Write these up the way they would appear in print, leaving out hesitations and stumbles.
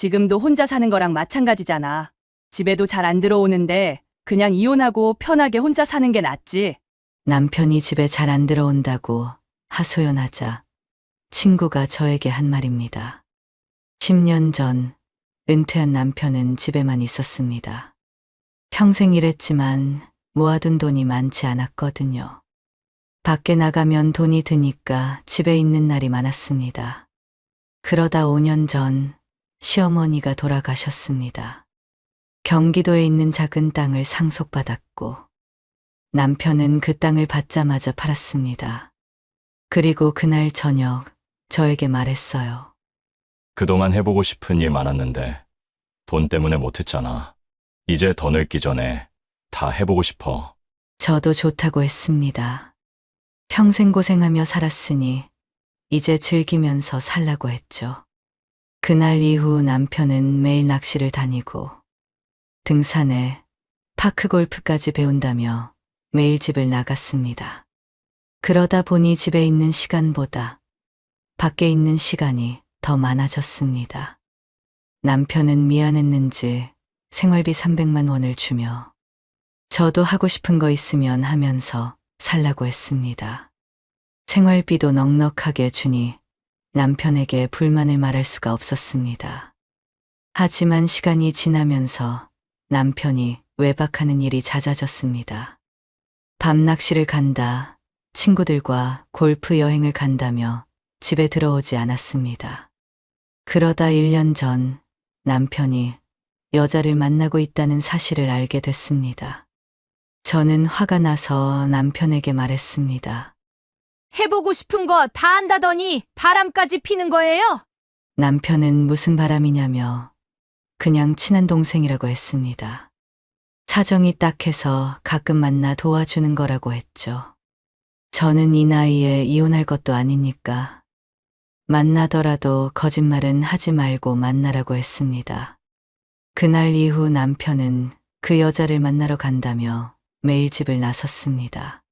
지금도 혼자 사는 거랑 마찬가지잖아. 집에도 잘 안 들어오는데 그냥 이혼하고 편하게 혼자 사는 게 낫지. 남편이 집에 잘 안 들어온다고 하소연하자 친구가 저에게 한 말입니다. 10년 전 은퇴한 남편은 집에만 있었습니다. 평생 일했지만 모아둔 돈이 많지 않았거든요. 밖에 나가면 돈이 드니까 집에 있는 날이 많았습니다. 그러다 5년 전 시어머니가 돌아가셨습니다. 경기도에 있는 작은 땅을 상속받았고 남편은 그 땅을 받자마자 팔았습니다. 그리고 그날 저녁 저에게 말했어요. 그동안 해보고 싶은 일 많았는데 돈 때문에 못했잖아. 이제 더 늙기 전에 다 해보고 싶어. 저도 좋다고 했습니다. 평생 고생하며 살았으니 이제 즐기면서 살라고 했죠. 그날 이후 남편은 매일 낚시를 다니고 등산에 파크골프까지 배운다며 매일 집을 나갔습니다. 그러다 보니 집에 있는 시간보다 밖에 있는 시간이 더 많아졌습니다. 남편은 미안했는지 생활비 300만 원을 주며 저도 하고 싶은 거 있으면 하면서 살라고 했습니다. 생활비도 넉넉하게 주니 남편에게 불만을 말할 수가 없었습니다. 하지만 시간이 지나면서 남편이 외박하는 일이 잦아졌습니다. 밤 낚시를 간다, 친구들과 골프 여행을 간다며 집에 들어오지 않았습니다. 그러다 1년 전 남편이 여자를 만나고 있다는 사실을 알게 됐습니다. 저는 화가 나서 남편에게 말했습니다. 해보고 싶은 거 다 한다더니 바람까지 피는 거예요? 남편은 무슨 바람이냐며 그냥 친한 동생이라고 했습니다. 사정이 딱해서 가끔 만나 도와주는 거라고 했죠. 저는 이 나이에 이혼할 것도 아니니까 만나더라도 거짓말은 하지 말고 만나라고 했습니다. 그날 이후 남편은 그 여자를 만나러 간다며 매일 집을 나섰습니다.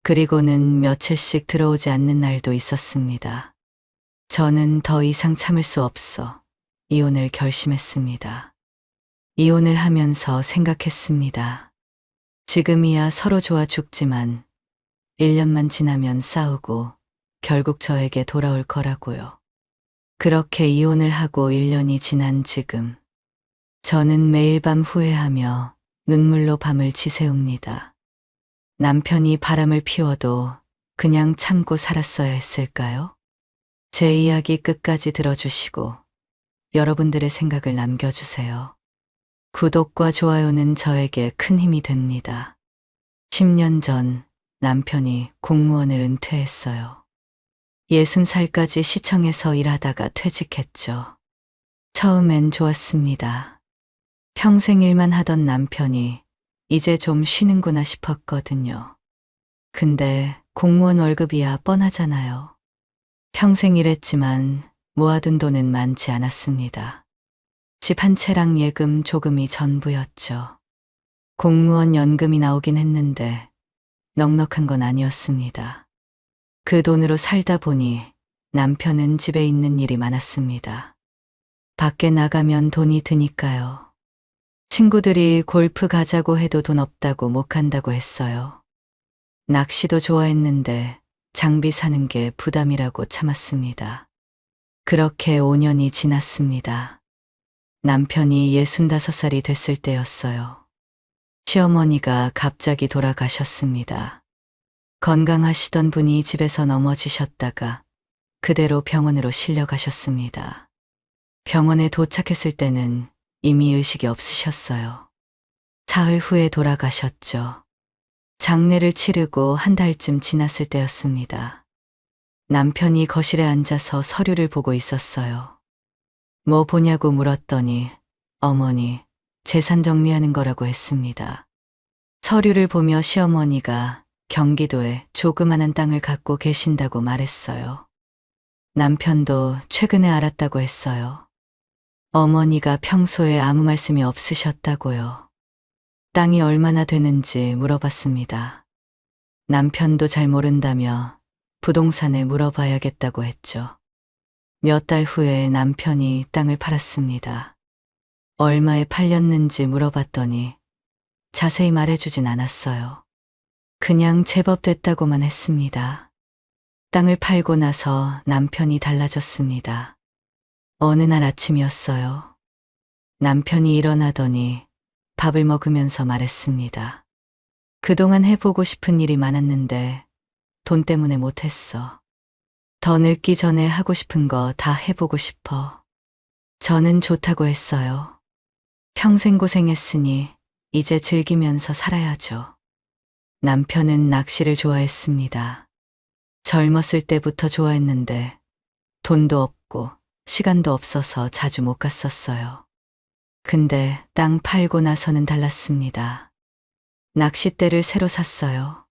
그리고는 며칠씩 들어오지 않는 날도 있었습니다. 저는 더 이상 참을 수 없어 이혼을 결심했습니다. 이혼을 하면서 생각했습니다. 지금이야 서로 좋아 죽지만 1년만 지나면 싸우고 결국 저에게 돌아올 거라고요. 그렇게 이혼을 하고 1년이 지난 지금 저는 매일 밤 후회하며 눈물로 밤을 지새웁니다. 남편이 바람을 피워도 그냥 참고 살았어야 했을까요? 제 이야기 끝까지 들어주시고 여러분들의 생각을 남겨주세요. 구독과 좋아요는 저에게 큰 힘이 됩니다. 10년 전 남편이 공무원을 은퇴했어요. 60살까지 시청에서 일하다가 퇴직했죠. 처음엔 좋았습니다. 평생 일만 하던 남편이 이제 좀 쉬는구나 싶었거든요. 근데 공무원 월급이야 뻔하잖아요. 평생 일했지만 모아둔 돈은 많지 않았습니다. 집 한 채랑 예금 조금이 전부였죠. 공무원 연금이 나오긴 했는데 넉넉한 건 아니었습니다. 그 돈으로 살다 보니 남편은 집에 있는 일이 많았습니다. 밖에 나가면 돈이 드니까요. 친구들이 골프 가자고 해도 돈 없다고 못 간다고 했어요. 낚시도 좋아했는데 장비 사는 게 부담이라고 참았습니다. 그렇게 5년이 지났습니다. 남편이 65살이 됐을 때였어요. 시어머니가 갑자기 돌아가셨습니다. 건강하시던 분이 집에서 넘어지셨다가 그대로 병원으로 실려가셨습니다. 병원에 도착했을 때는 이미 의식이 없으셨어요. 사흘 후에 돌아가셨죠. 장례를 치르고 한 달쯤 지났을 때였습니다. 남편이 거실에 앉아서 서류를 보고 있었어요. 뭐 보냐고 물었더니 어머니, 재산 정리하는 거라고 했습니다. 서류를 보며 시어머니가 경기도에 조그만한 땅을 갖고 계신다고 말했어요. 남편도 최근에 알았다고 했어요. 어머니가 평소에 아무 말씀이 없으셨다고요. 땅이 얼마나 되는지 물어봤습니다. 남편도 잘 모른다며 부동산에 물어봐야겠다고 했죠. 몇 달 후에 남편이 땅을 팔았습니다. 얼마에 팔렸는지 물어봤더니 자세히 말해주진 않았어요. 그냥 제법 됐다고만 했습니다. 땅을 팔고 나서 남편이 달라졌습니다. 어느 날 아침이었어요. 남편이 일어나더니 밥을 먹으면서 말했습니다. 그동안 해보고 싶은 일이 많았는데 돈 때문에 못했어. 더 늙기 전에 하고 싶은 거 다 해보고 싶어. 저는 좋다고 했어요. 평생 고생했으니 이제 즐기면서 살아야죠. 남편은 낚시를 좋아했습니다. 젊었을 때부터 좋아했는데 돈도 없고 시간도 없어서 자주 못 갔었어요. 근데 땅 팔고 나서는 달랐습니다. 낚싯대를 새로 샀어요.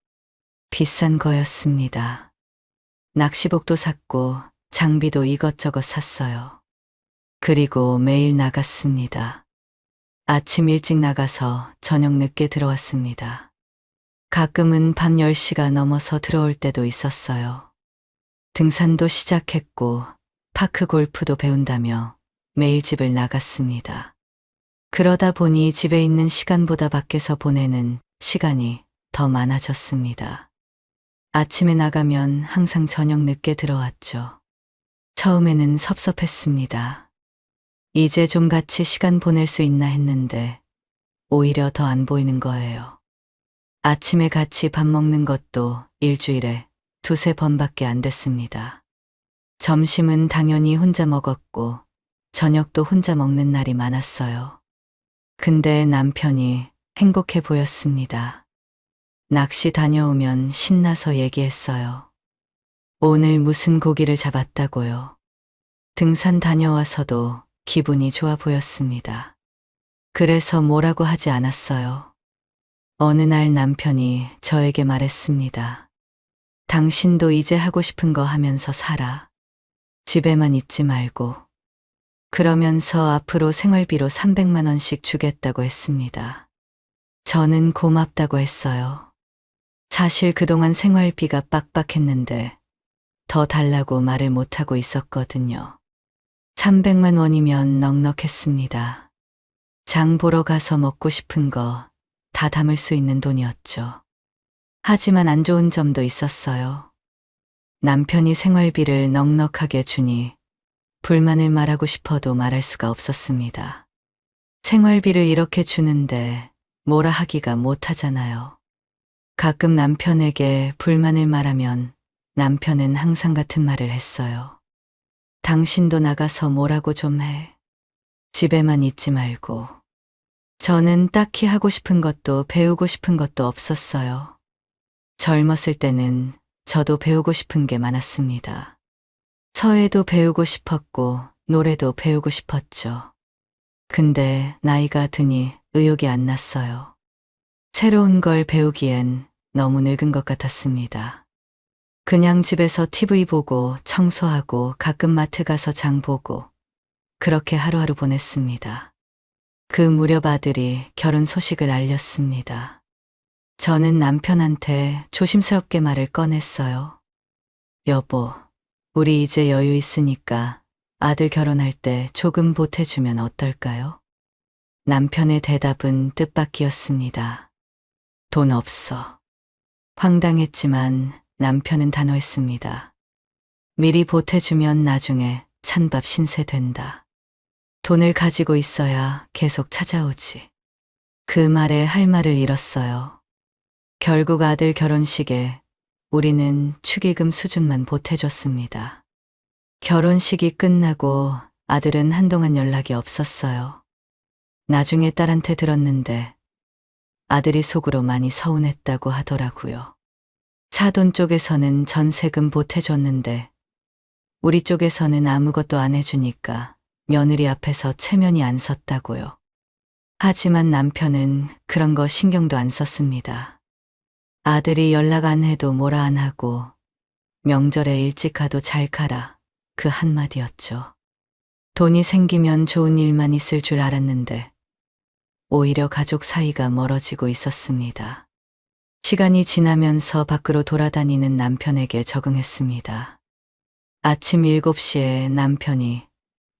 비싼 거였습니다. 낚시복도 샀고 장비도 이것저것 샀어요. 그리고 매일 나갔습니다. 아침 일찍 나가서 저녁 늦게 들어왔습니다. 가끔은 밤 10시가 넘어서 들어올 때도 있었어요. 등산도 시작했고 파크 골프도 배운다며 매일 집을 나갔습니다. 그러다 보니 집에 있는 시간보다 밖에서 보내는 시간이 더 많아졌습니다. 아침에 나가면 항상 저녁 늦게 들어왔죠. 처음에는 섭섭했습니다. 이제 좀 같이 시간 보낼 수 있나 했는데 오히려 더 안 보이는 거예요. 아침에 같이 밥 먹는 것도 일주일에 2~3번밖에 안 됐습니다. 점심은 당연히 혼자 먹었고 저녁도 혼자 먹는 날이 많았어요. 근데 남편이 행복해 보였습니다. 낚시 다녀오면 신나서 얘기했어요. 오늘 무슨 고기를 잡았다고요. 등산 다녀와서도 기분이 좋아 보였습니다. 그래서 뭐라고 하지 않았어요. 어느 날 남편이 저에게 말했습니다. 당신도 이제 하고 싶은 거 하면서 살아. 집에만 있지 말고. 그러면서 앞으로 생활비로 300만 원씩 주겠다고 했습니다. 저는 고맙다고 했어요. 사실 그동안 생활비가 빡빡했는데 더 달라고 말을 못하고 있었거든요. 300만 원이면 넉넉했습니다. 장 보러 가서 먹고 싶은 거 다 담을 수 있는 돈이었죠. 하지만 안 좋은 점도 있었어요. 남편이 생활비를 넉넉하게 주니 불만을 말하고 싶어도 말할 수가 없었습니다. 생활비를 이렇게 주는데 뭐라 하기가 못하잖아요. 가끔 남편에게 불만을 말하면 남편은 항상 같은 말을 했어요. 당신도 나가서 뭐라고 좀 해. 집에만 있지 말고. 저는 딱히 하고 싶은 것도 배우고 싶은 것도 없었어요. 젊었을 때는 저도 배우고 싶은 게 많았습니다. 서예도 배우고 싶었고 노래도 배우고 싶었죠. 근데 나이가 드니 의욕이 안 났어요. 새로운 걸 배우기엔 너무 늙은 것 같았습니다. 그냥 집에서 TV 보고 청소하고 가끔 마트 가서 장 보고 그렇게 하루하루 보냈습니다. 그 무렵 아들이 결혼 소식을 알렸습니다. 저는 남편한테 조심스럽게 말을 꺼냈어요. 여보, 우리 이제 여유 있으니까 아들 결혼할 때 조금 보태주면 어떨까요? 남편의 대답은 뜻밖이었습니다. 돈 없어. 황당했지만 남편은 단호했습니다. 미리 보태주면 나중에 찬밥 신세 된다. 돈을 가지고 있어야 계속 찾아오지. 그 말에 할 말을 잃었어요. 결국 아들 결혼식에 우리는 축의금 수준만 보태줬습니다. 결혼식이 끝나고 아들은 한동안 연락이 없었어요. 나중에 딸한테 들었는데 아들이 속으로 많이 서운했다고 하더라고요. 사돈 쪽에서는 전세금 보태줬는데 우리 쪽에서는 아무것도 안 해주니까 며느리 앞에서 체면이 안 섰다고요. 하지만 남편은 그런 거 신경도 안 썼습니다. 아들이 연락 안 해도 뭐라 안 하고 명절에 일찍 가도 잘 가라 그 한마디였죠. 돈이 생기면 좋은 일만 있을 줄 알았는데 오히려 가족 사이가 멀어지고 있었습니다. 시간이 지나면서 밖으로 돌아다니는 남편에게 적응했습니다. 아침 7시에 남편이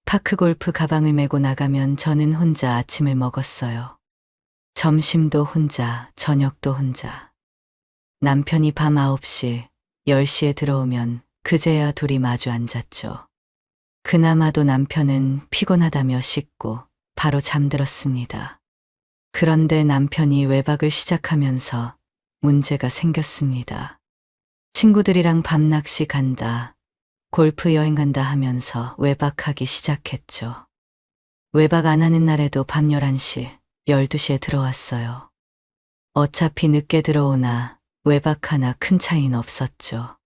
파크골프 가방을 메고 나가면 저는 혼자 아침을 먹었어요. 점심도 혼자, 저녁도 혼자. 남편이 밤 9시, 10시에 들어오면 그제야 둘이 마주 앉았죠. 그나마도 남편은 피곤하다며 씻고 바로 잠들었습니다. 그런데 남편이 외박을 시작하면서 문제가 생겼습니다. 친구들이랑 밤낚시 간다, 골프 여행 간다 하면서 외박하기 시작했죠. 외박 안 하는 날에도 밤 11시, 12시에 들어왔어요. 어차피 늦게 들어오나 외박하나 큰 차이는 없었죠.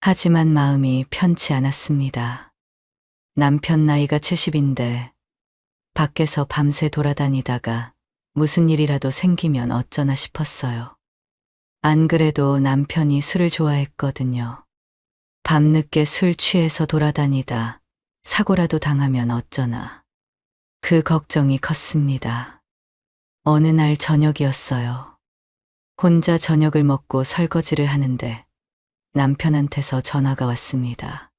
하지만 마음이 편치 않았습니다. 남편 나이가 70인데 밖에서 밤새 돌아다니다가 무슨 일이라도 생기면 어쩌나 싶었어요. 안 그래도 남편이 술을 좋아했거든요. 밤늦게 술 취해서 돌아다니다 사고라도 당하면 어쩌나. 그 걱정이 컸습니다. 어느 날 저녁이었어요. 혼자 저녁을 먹고 설거지를 하는데 남편한테서 전화가 왔습니다.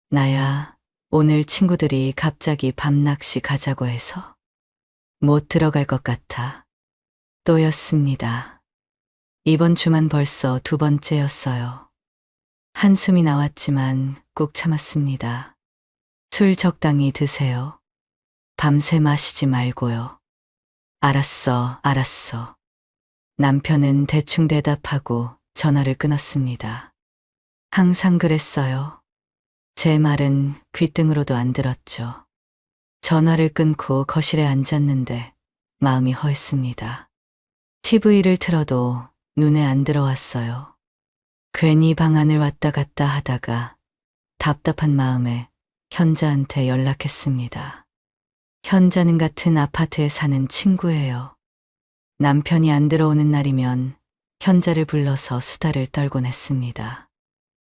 나야, 오늘 친구들이 갑자기 밤낚시 가자고 해서 못 들어갈 것 같아. 또였습니다. 이번 주만 벌써 2번째였어요. 한숨이 나왔지만 꾹 참았습니다. 술 적당히 드세요. 밤새 마시지 말고요. 알았어, 알았어. 남편은 대충 대답하고 전화를 끊었습니다. 항상 그랬어요. 제 말은 귓등으로도 안 들었죠. 전화를 끊고 거실에 앉았는데 마음이 허했습니다. TV를 틀어도 눈에 안 들어왔어요. 괜히 방 안을 왔다 갔다 하다가 답답한 마음에 현자한테 연락했습니다. 현자는 같은 아파트에 사는 친구예요. 남편이 안 들어오는 날이면 현자를 불러서 수다를 떨곤 했습니다.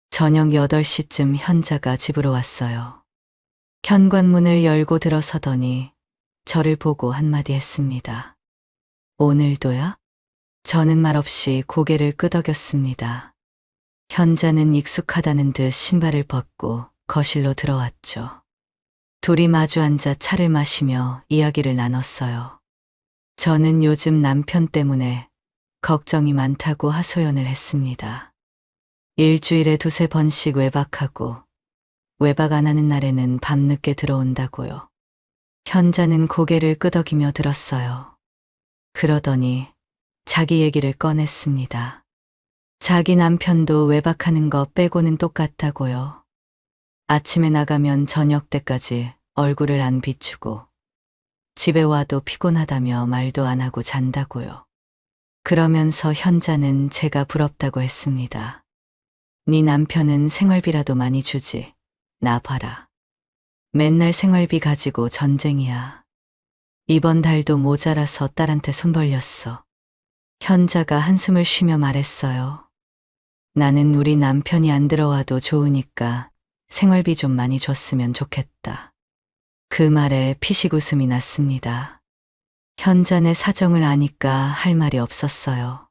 저녁 8시쯤 현자가 집으로 왔어요. 현관문을 열고 들어서더니 저를 보고 한마디 했습니다. 오늘도야? 저는 말없이 고개를 끄덕였습니다. 현자는 익숙하다는 듯 신발을 벗고 거실로 들어왔죠. 둘이 마주 앉아 차를 마시며 이야기를 나눴어요. 저는 요즘 남편 때문에 걱정이 많다고 하소연을 했습니다. 일주일에 2~3번씩 외박하고 외박 안 하는 날에는 밤늦게 들어온다고요. 현자는 고개를 끄덕이며 들었어요. 그러더니 자기 얘기를 꺼냈습니다. 자기 남편도 외박하는 거 빼고는 똑같다고요. 아침에 나가면 저녁 때까지 얼굴을 안 비추고 집에 와도 피곤하다며 말도 안 하고 잔다고요. 그러면서 현자는 제가 부럽다고 했습니다. 네 남편은 생활비라도 많이 주지. 나 봐라. 맨날 생활비 가지고 전쟁이야. 이번 달도 모자라서 딸한테 손 벌렸어. 현자가 한숨을 쉬며 말했어요. 나는 우리 남편이 안 들어와도 좋으니까 생활비 좀 많이 줬으면 좋겠다. 그 말에 피식 웃음이 났습니다. 현자네 사정을 아니까 할 말이 없었어요.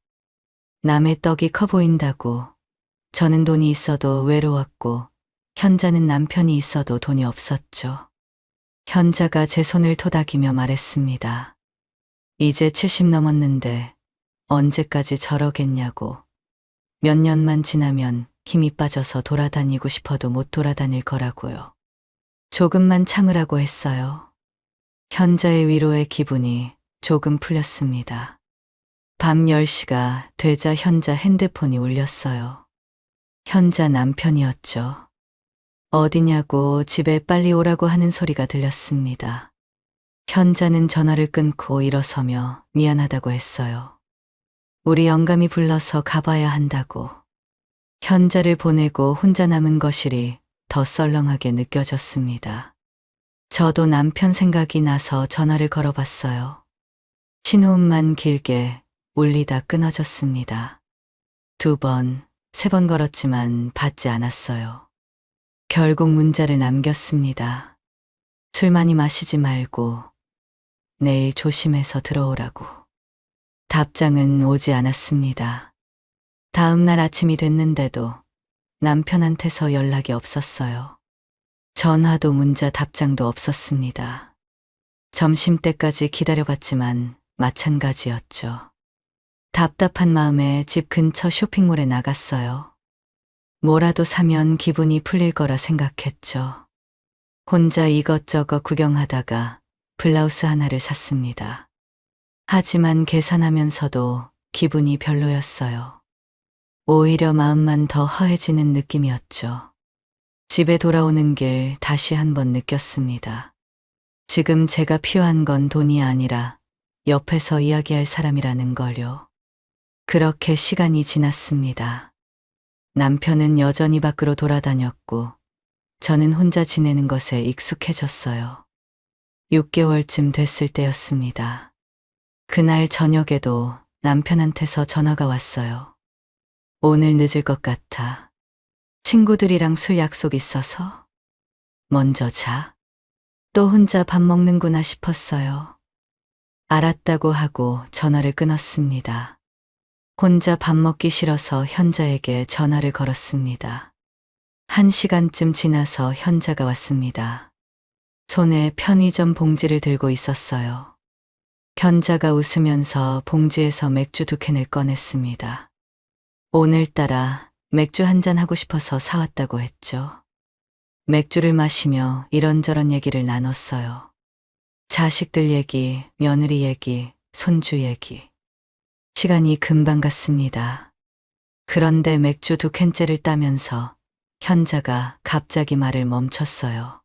남의 떡이 커 보인다고 저는 돈이 있어도 외로웠고 현자는 남편이 있어도 돈이 없었죠. 현자가 제 손을 토닥이며 말했습니다. 이제 70 넘었는데 언제까지 저러겠냐고. 몇 년만 지나면 힘이 빠져서 돌아다니고 싶어도 못 돌아다닐 거라고요. 조금만 참으라고 했어요. 현자의 위로의 기분이 조금 풀렸습니다. 밤 10시가 되자 현자 핸드폰이 울렸어요. 현자 남편이었죠. 어디냐고 집에 빨리 오라고 하는 소리가 들렸습니다. 현자는 전화를 끊고 일어서며 미안하다고 했어요. 우리 영감이 불러서 가봐야 한다고. 현자를 보내고 혼자 남은 거실이 더 썰렁하게 느껴졌습니다. 저도 남편 생각이 나서 전화를 걸어봤어요. 신호음만 길게 울리다 끊어졌습니다. 2번, 3번 걸었지만 받지 않았어요. 결국 문자를 남겼습니다. 술 많이 마시지 말고 내일 조심해서 들어오라고. 답장은 오지 않았습니다. 다음 날 아침이 됐는데도 남편한테서 연락이 없었어요. 전화도 문자 답장도 없었습니다. 점심때까지 기다려봤지만 마찬가지였죠. 답답한 마음에 집 근처 쇼핑몰에 나갔어요. 뭐라도 사면 기분이 풀릴 거라 생각했죠. 혼자 이것저것 구경하다가 블라우스 하나를 샀습니다. 하지만 계산하면서도 기분이 별로였어요. 오히려 마음만 더 허해지는 느낌이었죠. 집에 돌아오는 길 다시 한번 느꼈습니다. 지금 제가 필요한 건 돈이 아니라 옆에서 이야기할 사람이라는 걸요. 그렇게 시간이 지났습니다. 남편은 여전히 밖으로 돌아다녔고 저는 혼자 지내는 것에 익숙해졌어요. 6개월쯤 됐을 때였습니다. 그날 저녁에도 남편한테서 전화가 왔어요. 오늘 늦을 것 같아. 친구들이랑 술 약속 있어서 먼저 자. 또 혼자 밥 먹는구나 싶었어요. 알았다고 하고 전화를 끊었습니다. 혼자 밥 먹기 싫어서 현자에게 전화를 걸었습니다. 1시간쯤 지나서 현자가 왔습니다. 손에 편의점 봉지를 들고 있었어요. 현자가 웃으면서 봉지에서 맥주 2캔을 꺼냈습니다. 오늘따라 맥주 한잔 하고 싶어서 사왔다고 했죠. 맥주를 마시며 이런저런 얘기를 나눴어요. 자식들 얘기, 며느리 얘기, 손주 얘기. 시간이 금방 갔습니다. 그런데 맥주 2캔째를 따면서 현자가 갑자기 말을 멈췄어요.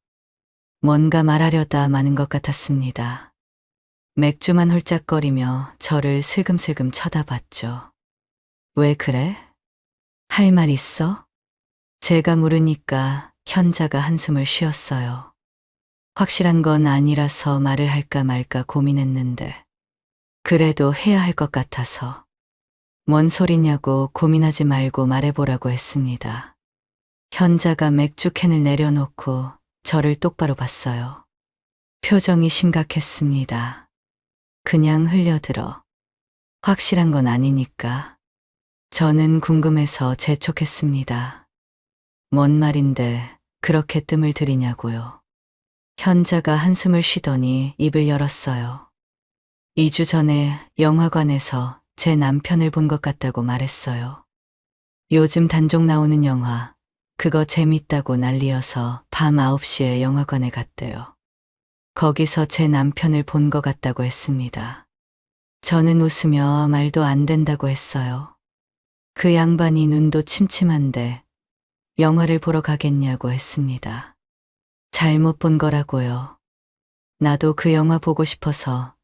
뭔가 말하려다 마는 것 같았습니다. 맥주만 홀짝거리며 저를 슬금슬금 쳐다봤죠. 왜 그래? 할 말 있어? 제가 물으니까 현자가 한숨을 쉬었어요. 확실한 건 아니라서 말을 할까 말까 고민했는데 그래도 해야 할 것 같아서 뭔 소리냐고 고민하지 말고 말해보라고 했습니다. 현자가 맥주 캔을 내려놓고 저를 똑바로 봤어요. 표정이 심각했습니다. 그냥 흘려들어. 확실한 건 아니니까. 저는 궁금해서 재촉했습니다. 뭔 말인데 그렇게 뜸을 들이냐고요. 현자가 한숨을 쉬더니 입을 열었어요. 2주 전에 영화관에서 제 남편을 본 것 같다고 말했어요. 요즘 단종 나오는 영화, 그거 재밌다고 난리여서 밤 9시에 영화관에 갔대요. 거기서 제 남편을 본 것 같다고 했습니다. 저는 웃으며 말도 안 된다고 했어요. 그 양반이 눈도 침침한데 영화를 보러 가겠냐고 했습니다. 잘못 본 거라고요. 나도 그 영화 보고 싶어서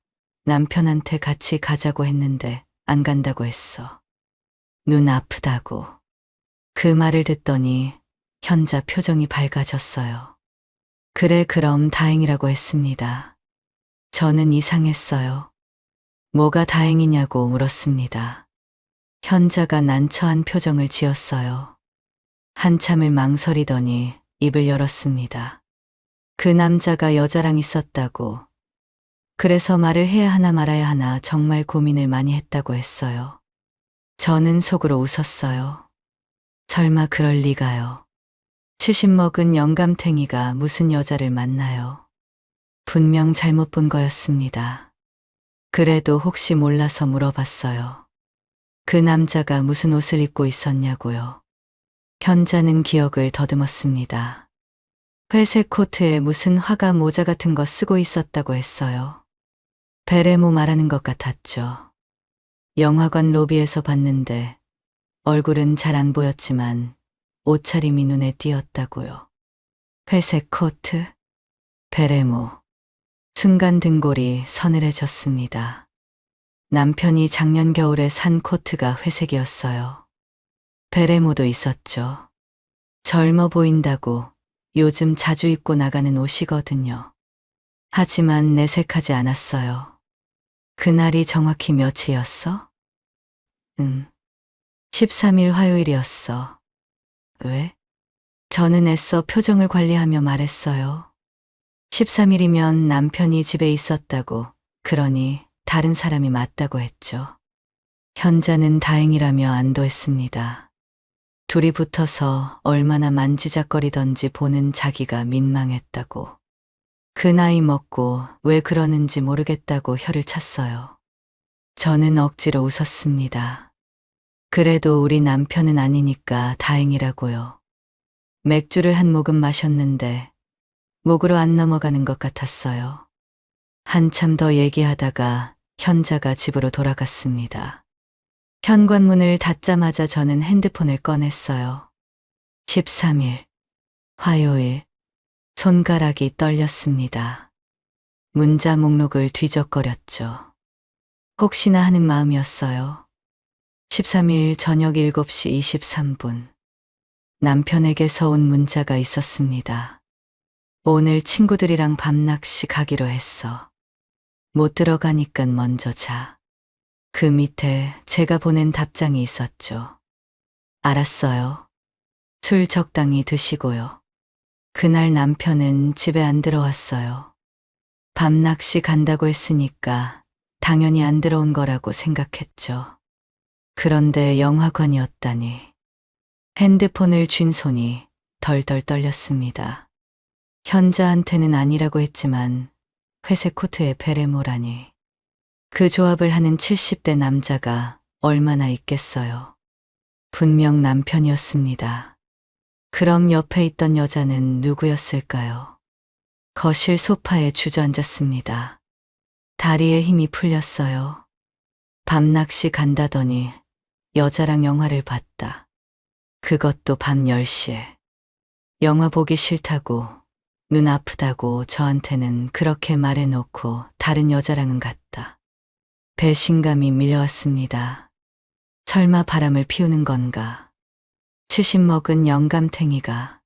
남편한테 같이 가자고 했는데 안 간다고 했어. 눈 아프다고. 그 말을 듣더니 현자 표정이 밝아졌어요. 그래, 그럼 다행이라고 했습니다. 저는 이상했어요. 뭐가 다행이냐고 물었습니다. 현자가 난처한 표정을 지었어요. 한참을 망설이더니 입을 열었습니다. 그 남자가 여자랑 있었다고. 그래서 말을 해야 하나 말아야 하나 정말 고민을 많이 했다고 했어요. 저는 속으로 웃었어요. 설마 그럴 리가요. 70 먹은 영감탱이가 무슨 여자를 만나요. 분명 잘못 본 거였습니다. 그래도 혹시 몰라서 물어봤어요. 그 남자가 무슨 옷을 입고 있었냐고요. 현자는 기억을 더듬었습니다. 회색 코트에 무슨 화가 모자 같은 거 쓰고 있었다고 했어요. 베레모 말하는 것 같았죠. 영화관 로비에서 봤는데 얼굴은 잘 안 보였지만 옷차림이 눈에 띄었다고요. 회색 코트? 베레모. 순간 등골이 서늘해졌습니다. 남편이 작년 겨울에 산 코트가 회색이었어요. 베레모도 있었죠. 젊어 보인다고 요즘 자주 입고 나가는 옷이거든요. 하지만 내색하지 않았어요. 그날이 정확히 며칠이었어? 13일 화요일이었어. 왜? 저는 애써 표정을 관리하며 말했어요. 13일이면 남편이 집에 있었다고, 그러니 다른 사람이 맞다고 했죠. 현자는 다행이라며 안도했습니다. 둘이 붙어서 얼마나 만지작거리던지 보는 자기가 민망했다고. 그 나이 먹고 왜 그러는지 모르겠다고 혀를 찼어요. 저는 억지로 웃었습니다. 그래도 우리 남편은 아니니까 다행이라고요. 맥주를 한 모금 마셨는데 목으로 안 넘어가는 것 같았어요. 한참 더 얘기하다가 현자가 집으로 돌아갔습니다. 현관문을 닫자마자 저는 핸드폰을 꺼냈어요. 13일, 화요일, 손가락이 떨렸습니다. 문자 목록을 뒤적거렸죠. 혹시나 하는 마음이었어요. 13일 저녁 7시 23분. 남편에게서 온 문자가 있었습니다. 오늘 친구들이랑 밤낚시 가기로 했어. 못 들어가니까 먼저 자. 그 밑에 제가 보낸 답장이 있었죠. 알았어요. 술 적당히 드시고요. 그날 남편은 집에 안 들어왔어요. 밤낚시 간다고 했으니까 당연히 안 들어온 거라고 생각했죠. 그런데 영화관이었다니. 핸드폰을 쥔 손이 덜덜 떨렸습니다. 현자한테는 아니라고 했지만 회색 코트에 베레모라니. 그 조합을 하는 70대 남자가 얼마나 있겠어요. 분명 남편이었습니다. 그럼 옆에 있던 여자는 누구였을까요? 거실 소파에 주저앉았습니다. 다리에 힘이 풀렸어요. 밤낚시 간다더니 여자랑 영화를 봤다. 그것도 밤 10시에. 영화 보기 싫다고, 눈 아프다고 저한테는 그렇게 말해놓고 다른 여자랑은 갔다. 배신감이 밀려왔습니다. 설마 바람을 피우는 건가? 70 먹은 영감탱이가.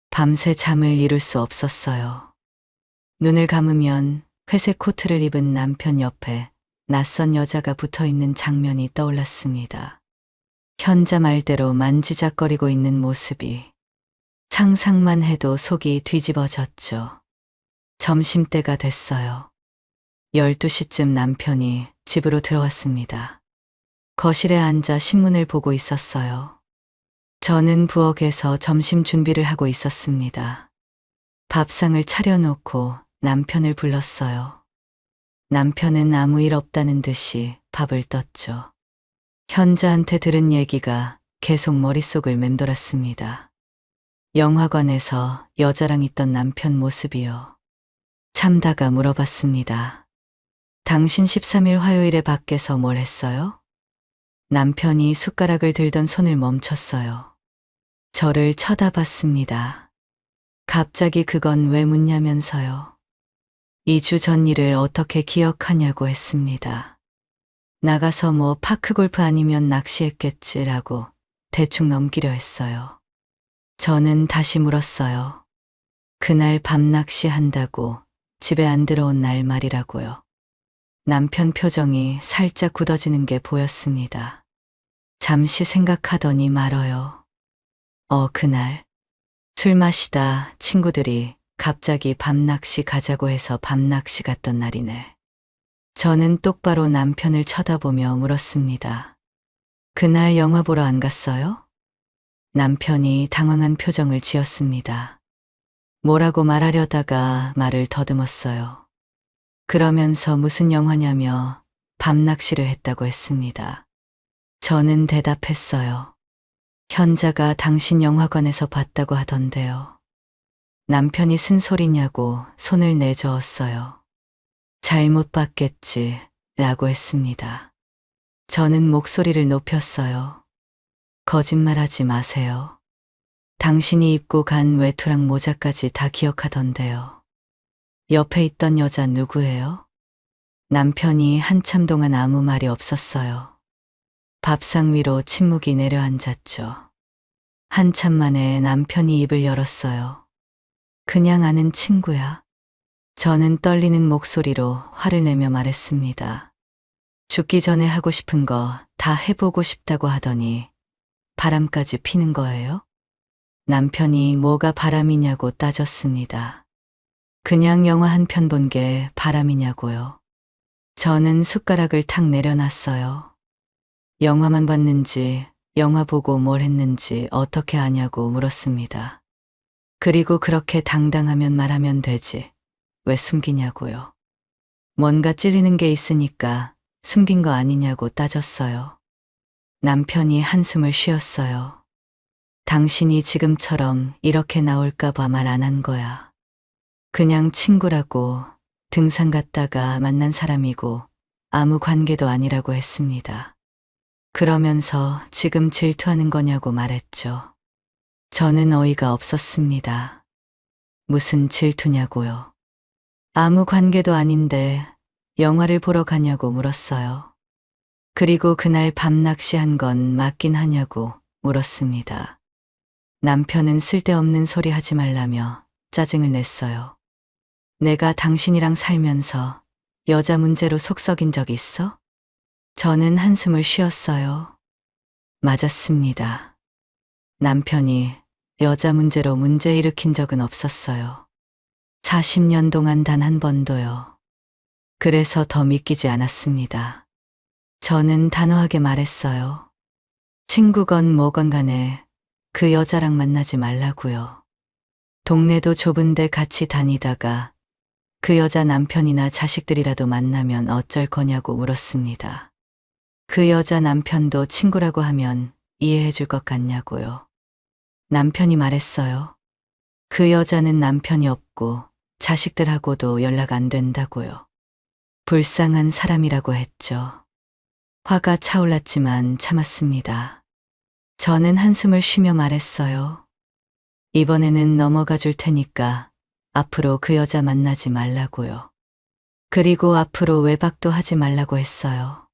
밤새 잠을 이룰 수 없었어요. 눈을 감으면 회색 코트를 입은 남편 옆에 낯선 여자가 붙어있는 장면이 떠올랐습니다. 현자 말대로 만지작거리고 있는 모습이. 상상만 해도 속이 뒤집어졌죠. 점심때가 됐어요. 12시쯤 남편이 집으로 들어왔습니다. 거실에 앉아 신문을 보고 있었어요. 저는 부엌에서 점심 준비를 하고 있었습니다. 밥상을 차려놓고 남편을 불렀어요. 남편은 아무 일 없다는 듯이 밥을 떴죠. 현자한테 들은 얘기가 계속 머릿속을 맴돌았습니다. 영화관에서 여자랑 있던 남편 모습이요. 참다가 물어봤습니다. 당신 13일 화요일에 밖에서 뭘 했어요? 남편이 숟가락을 들던 손을 멈췄어요. 저를 쳐다봤습니다. 갑자기 그건 왜 묻냐면서요. 2주 전 일을 어떻게 기억하냐고 했습니다. 나가서 뭐 파크골프 아니면 낚시했겠지라고 대충 넘기려 했어요. 저는 다시 물었어요. 그날 밤낚시 한다고 집에 안 들어온 날 말이라고요. 남편 표정이 살짝 굳어지는 게 보였습니다. 잠시 생각하더니 말어요. 그날 술 마시다 친구들이 갑자기 밤낚시 가자고 해서 밤낚시 갔던 날이네. 저는 똑바로 남편을 쳐다보며 물었습니다. 그날 영화 보러 안 갔어요? 남편이 당황한 표정을 지었습니다. 뭐라고 말하려다가 말을 더듬었어요. 그러면서 무슨 영화냐며 밤낚시를 했다고 했습니다. 저는 대답했어요. 현자가 당신 영화관에서 봤다고 하던데요. 남편이 쓴소리냐고 손을 내저었어요. 잘못 봤겠지 라고 했습니다. 저는 목소리를 높였어요. 거짓말하지 마세요. 당신이 입고 간 외투랑 모자까지 다 기억하던데요. 옆에 있던 여자 누구예요? 남편이 한참 동안 아무 말이 없었어요. 밥상 위로 침묵이 내려앉았죠. 한참 만에 남편이 입을 열었어요. 그냥 아는 친구야. 저는 떨리는 목소리로 화를 내며 말했습니다. 죽기 전에 하고 싶은 거 다 해보고 싶다고 하더니 바람까지 피는 거예요? 남편이 뭐가 바람이냐고 따졌습니다. 그냥 영화 한 편 본 게 바람이냐고요. 저는 숟가락을 탁 내려놨어요. 영화만 봤는지 영화 보고 뭘 했는지 어떻게 아냐고 물었습니다. 그리고 그렇게 당당하면 말하면 되지. 왜 숨기냐고요. 뭔가 찔리는 게 있으니까 숨긴 거 아니냐고 따졌어요. 남편이 한숨을 쉬었어요. 당신이 지금처럼 이렇게 나올까봐 말 안 한 거야. 그냥 친구라고 등산 갔다가 만난 사람이고 아무 관계도 아니라고 했습니다. 그러면서 지금 질투하는 거냐고 말했죠. 저는 어이가 없었습니다. 무슨 질투냐고요. 아무 관계도 아닌데 영화를 보러 가냐고 물었어요. 그리고 그날 밤 낚시한 건 맞긴 하냐고 물었습니다. 남편은 쓸데없는 소리 하지 말라며 짜증을 냈어요. 내가 당신이랑 살면서 여자 문제로 속 썩인 적 있어? 저는 한숨을 쉬었어요. 맞았습니다. 남편이 여자 문제로 문제 일으킨 적은 없었어요. 40년 동안 단 한 번도요. 그래서 더 믿기지 않았습니다. 저는 단호하게 말했어요. 친구건 뭐건 간에 그 여자랑 만나지 말라고요. 동네도 좁은데 같이 다니다가 그 여자 남편이나 자식들이라도 만나면 어쩔 거냐고 물었습니다. 그 여자 남편도 친구라고 하면 이해해 줄 것 같냐고요. 남편이 말했어요. 그 여자는 남편이 없고 자식들하고도 연락 안 된다고요. 불쌍한 사람이라고 했죠. 화가 차올랐지만 참았습니다. 저는 한숨을 쉬며 말했어요. 이번에는 넘어가 줄 테니까 앞으로 그 여자 만나지 말라고요. 그리고 앞으로 외박도 하지 말라고 했어요.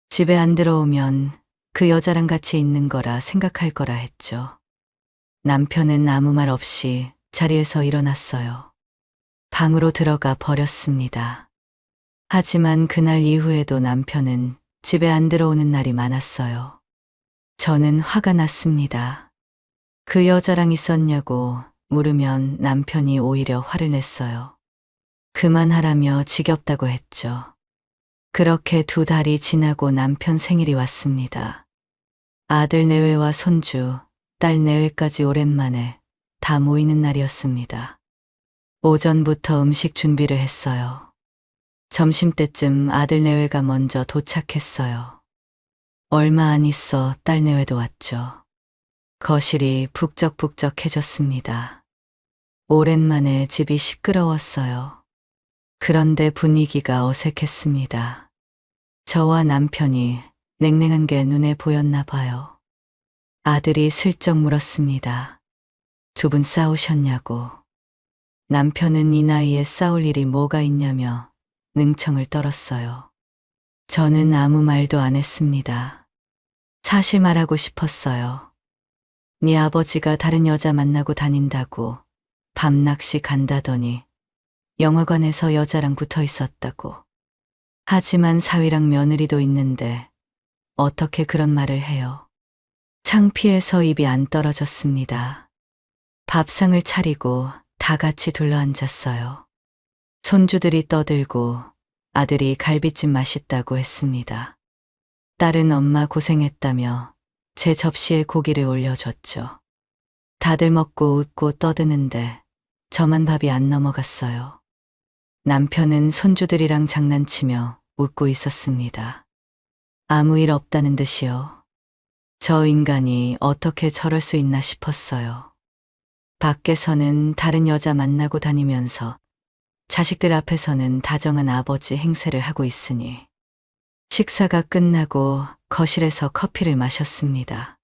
집에 안 들어오면 그 여자랑 같이 있는 거라 생각할 거라 했죠. 남편은 아무 말 없이 자리에서 일어났어요. 방으로 들어가 버렸습니다. 하지만 그날 이후에도 남편은 집에 안 들어오는 날이 많았어요. 저는 화가 났습니다. 그 여자랑 있었냐고 물으면 남편이 오히려 화를 냈어요. 그만하라며 지겹다고 했죠. 그렇게 2달이 지나고 남편 생일이 왔습니다. 아들 내외와 손주, 딸 내외까지 오랜만에 다 모이는 날이었습니다. 오전부터 음식 준비를 했어요. 점심때쯤 아들 내외가 먼저 도착했어요. 얼마 안 있어 딸 내외도 왔죠. 거실이 북적북적해졌습니다. 오랜만에 집이 시끄러웠어요. 그런데 분위기가 어색했습니다. 저와 남편이 냉랭한 게 눈에 보였나 봐요. 아들이 슬쩍 물었습니다. 2분 싸우셨냐고. 남편은 이 나이에 싸울 일이 뭐가 있냐며 능청을 떨었어요. 저는 아무 말도 안 했습니다. 사실 말하고 싶었어요. 네 아버지가 다른 여자 만나고 다닌다고 밤 낚시 간다더니 영화관에서 여자랑 붙어 있었다고. 하지만 사위랑 며느리도 있는데 어떻게 그런 말을 해요. 창피해서 입이 안 떨어졌습니다. 밥상을 차리고 다 같이 둘러앉았어요. 손주들이 떠들고 아들이 갈비찜 맛있다고 했습니다. 딸은 엄마 고생했다며 제 접시에 고기를 올려줬죠. 다들 먹고 웃고 떠드는데 저만 밥이 안 넘어갔어요. 남편은 손주들이랑 장난치며 웃고 있었습니다. 아무 일 없다는 듯이요. 저 인간이 어떻게 저럴 수 있나 싶었어요. 밖에서는 다른 여자 만나고 다니면서 자식들 앞에서는 다정한 아버지 행세를 하고 있으니 식사가 끝나고 거실에서 커피를 마셨습니다.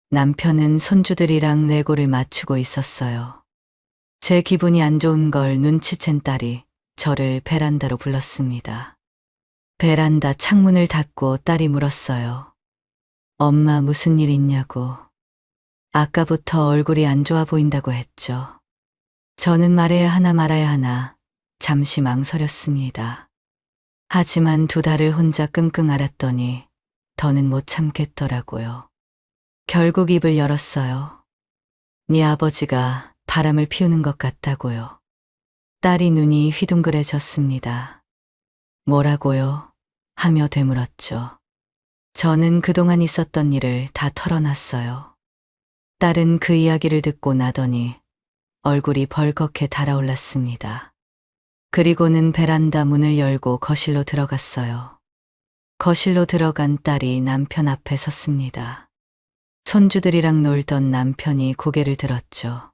남편은 손주들이랑 레고를 맞추고 있었어요. 제 기분이 안 좋은 걸 눈치챈 딸이 저를 베란다로 불렀습니다. 베란다 창문을 닫고 딸이 물었어요. 엄마 무슨 일 있냐고. 아까부터 얼굴이 안 좋아 보인다고 했죠. 저는 말해야 하나 말아야 하나 잠시 망설였습니다. 하지만 2달을 혼자 끙끙 앓았더니 더는 못 참겠더라고요. 결국 입을 열었어요. 네 아버지가 바람을 피우는 것 같다고요. 딸이 눈이 휘둥그레졌습니다. 뭐라고요? 하며 되물었죠. 저는 그동안 있었던 일을 다 털어놨어요. 딸은 그 이야기를 듣고 나더니 얼굴이 벌겋게 달아올랐습니다. 그리고는 베란다 문을 열고 거실로 들어갔어요. 거실로 들어간 딸이 남편 앞에 섰습니다. 손주들이랑 놀던 남편이 고개를 들었죠.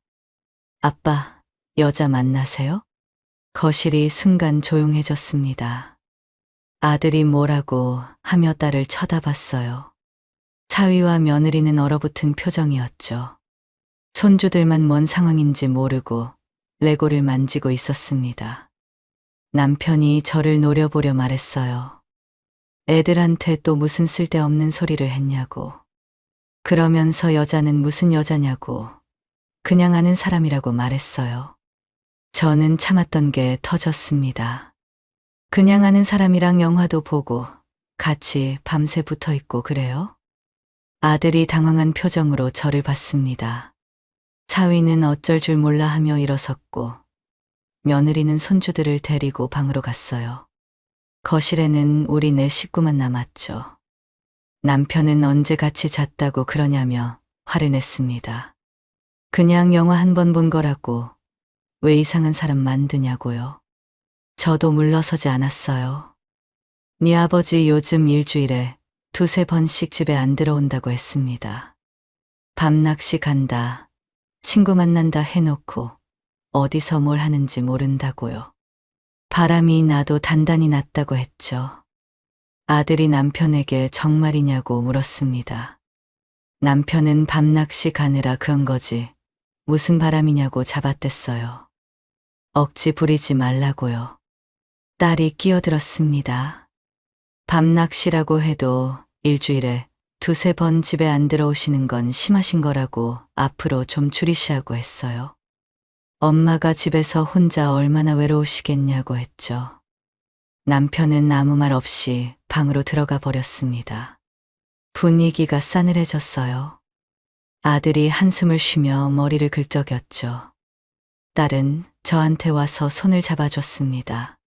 아빠, 여자 만나세요? 거실이 순간 조용해졌습니다. 아들이 뭐라고 하며 딸을 쳐다봤어요. 사위와 며느리는 얼어붙은 표정이었죠. 손주들만 뭔 상황인지 모르고 레고를 만지고 있었습니다. 남편이 저를 노려보려 말했어요. 애들한테 또 무슨 쓸데없는 소리를 했냐고. 그러면서 여자는 무슨 여자냐고. 그냥 아는 사람이라고 말했어요. 저는 참았던 게 터졌습니다. 그냥 아는 사람이랑 영화도 보고 같이 밤새 붙어 있고 그래요? 아들이 당황한 표정으로 저를 봤습니다. 사위는 어쩔 줄 몰라 하며 일어섰고 며느리는 손주들을 데리고 방으로 갔어요. 거실에는 우리 네 식구만 남았죠. 남편은 언제 같이 잤다고 그러냐며 화를 냈습니다. 그냥 영화 한 번 본 거라고 왜 이상한 사람 만드냐고요. 저도 물러서지 않았어요. 네 아버지 요즘 일주일에 두세 번씩 집에 안 들어온다고 했습니다. 밤낚시 간다, 친구 만난다 해놓고 어디서 뭘 하는지 모른다고요. 바람이 나도 단단히 났다고 했죠. 아들이 남편에게 정말이냐고 물었습니다. 남편은 밤낚시 가느라 그런 거지 무슨 바람이냐고 잡아댔어요. 억지 부리지 말라고요. 딸이 끼어들었습니다. 밤낚시라고 해도 일주일에 두세 번 집에 안 들어오시는 건 심하신 거라고 앞으로 좀 줄이시라고 했어요. 엄마가 집에서 혼자 얼마나 외로우시겠냐고 했죠. 남편은 아무 말 없이 방으로 들어가 버렸습니다. 분위기가 싸늘해졌어요. 아들이 한숨을 쉬며 머리를 긁적였죠. 딸은 저한테 와서 손을 잡아줬습니다.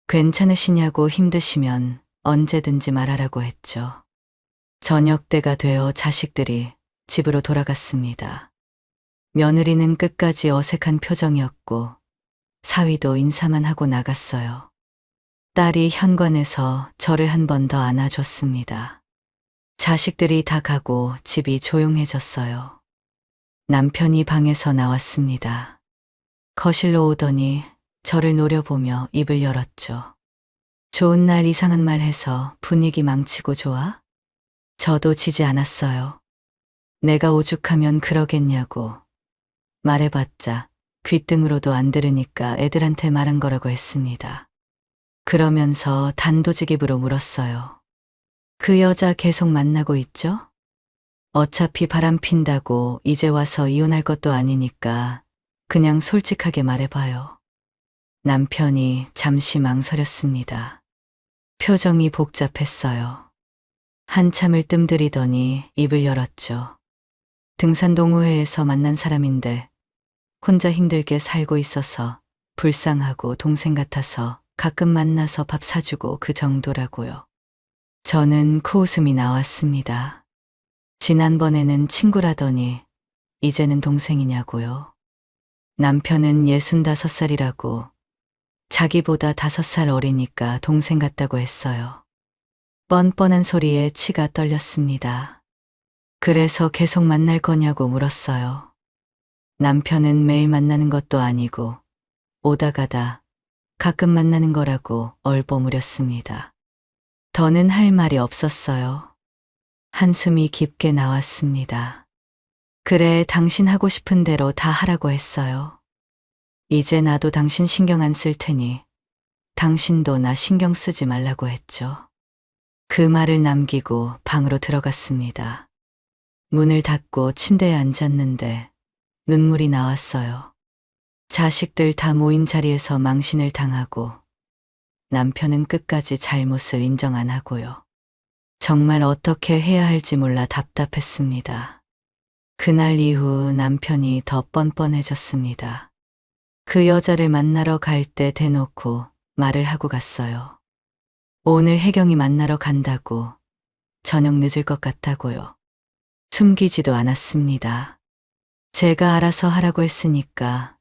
괜찮으시냐고 힘드시면 언제든지 말하라고 했죠. 저녁 때가 되어 자식들이 집으로 돌아갔습니다. 며느리는 끝까지 어색한 표정이었고 사위도 인사만 하고 나갔어요. 딸이 현관에서 저를 한 번 더 안아줬습니다. 자식들이 다 가고 집이 조용해졌어요. 남편이 방에서 나왔습니다. 거실로 오더니 저를 노려보며 입을 열었죠. 좋은 날 이상한 말 해서 분위기 망치고 좋아? 저도 지지 않았어요. 내가 오죽하면 그러겠냐고. 말해봤자 귓등으로도 안 들으니까 애들한테 말한 거라고 했습니다. 그러면서 단도직입으로 물었어요. 그 여자 계속 만나고 있죠? 어차피 바람 핀다고 이제 와서 이혼할 것도 아니니까 그냥 솔직하게 말해봐요. 남편이 잠시 망설였습니다. 표정이 복잡했어요. 한참을 뜸들이더니 입을 열었죠. 등산동호회에서 만난 사람인데 혼자 힘들게 살고 있어서 불쌍하고 동생 같아서 가끔 만나서 밥 사주고 그 정도라고요. 저는 코웃음이 나왔습니다. 지난번에는 친구라더니 이제는 동생이냐고요. 남편은 65살이라고 자기보다 5살 어리니까 동생 같다고 했어요. 뻔뻔한 소리에 치가 떨렸습니다. 그래서 계속 만날 거냐고 물었어요. 남편은 매일 만나는 것도 아니고 오다 가다 가끔 만나는 거라고 얼버무렸습니다. 더는 할 말이 없었어요. 한숨이 깊게 나왔습니다. 그래, 당신 하고 싶은 대로 다 하라고 했어요. 이제 나도 당신 신경 안 쓸 테니 당신도 나 신경 쓰지 말라고 했죠. 그 말을 남기고 방으로 들어갔습니다. 문을 닫고 침대에 앉았는데 눈물이 나왔어요. 자식들 다 모인 자리에서 망신을 당하고 남편은 끝까지 잘못을 인정 안 하고요. 정말 어떻게 해야 할지 몰라 답답했습니다. 그날 이후 남편이 더 뻔뻔해졌습니다. 그 여자를 만나러 갈 때 대놓고 말을 하고 갔어요. 오늘 혜경이 만나러 간다고 저녁 늦을 것 같다고요. 숨기지도 않았습니다. 제가 알아서 하라고 했으니까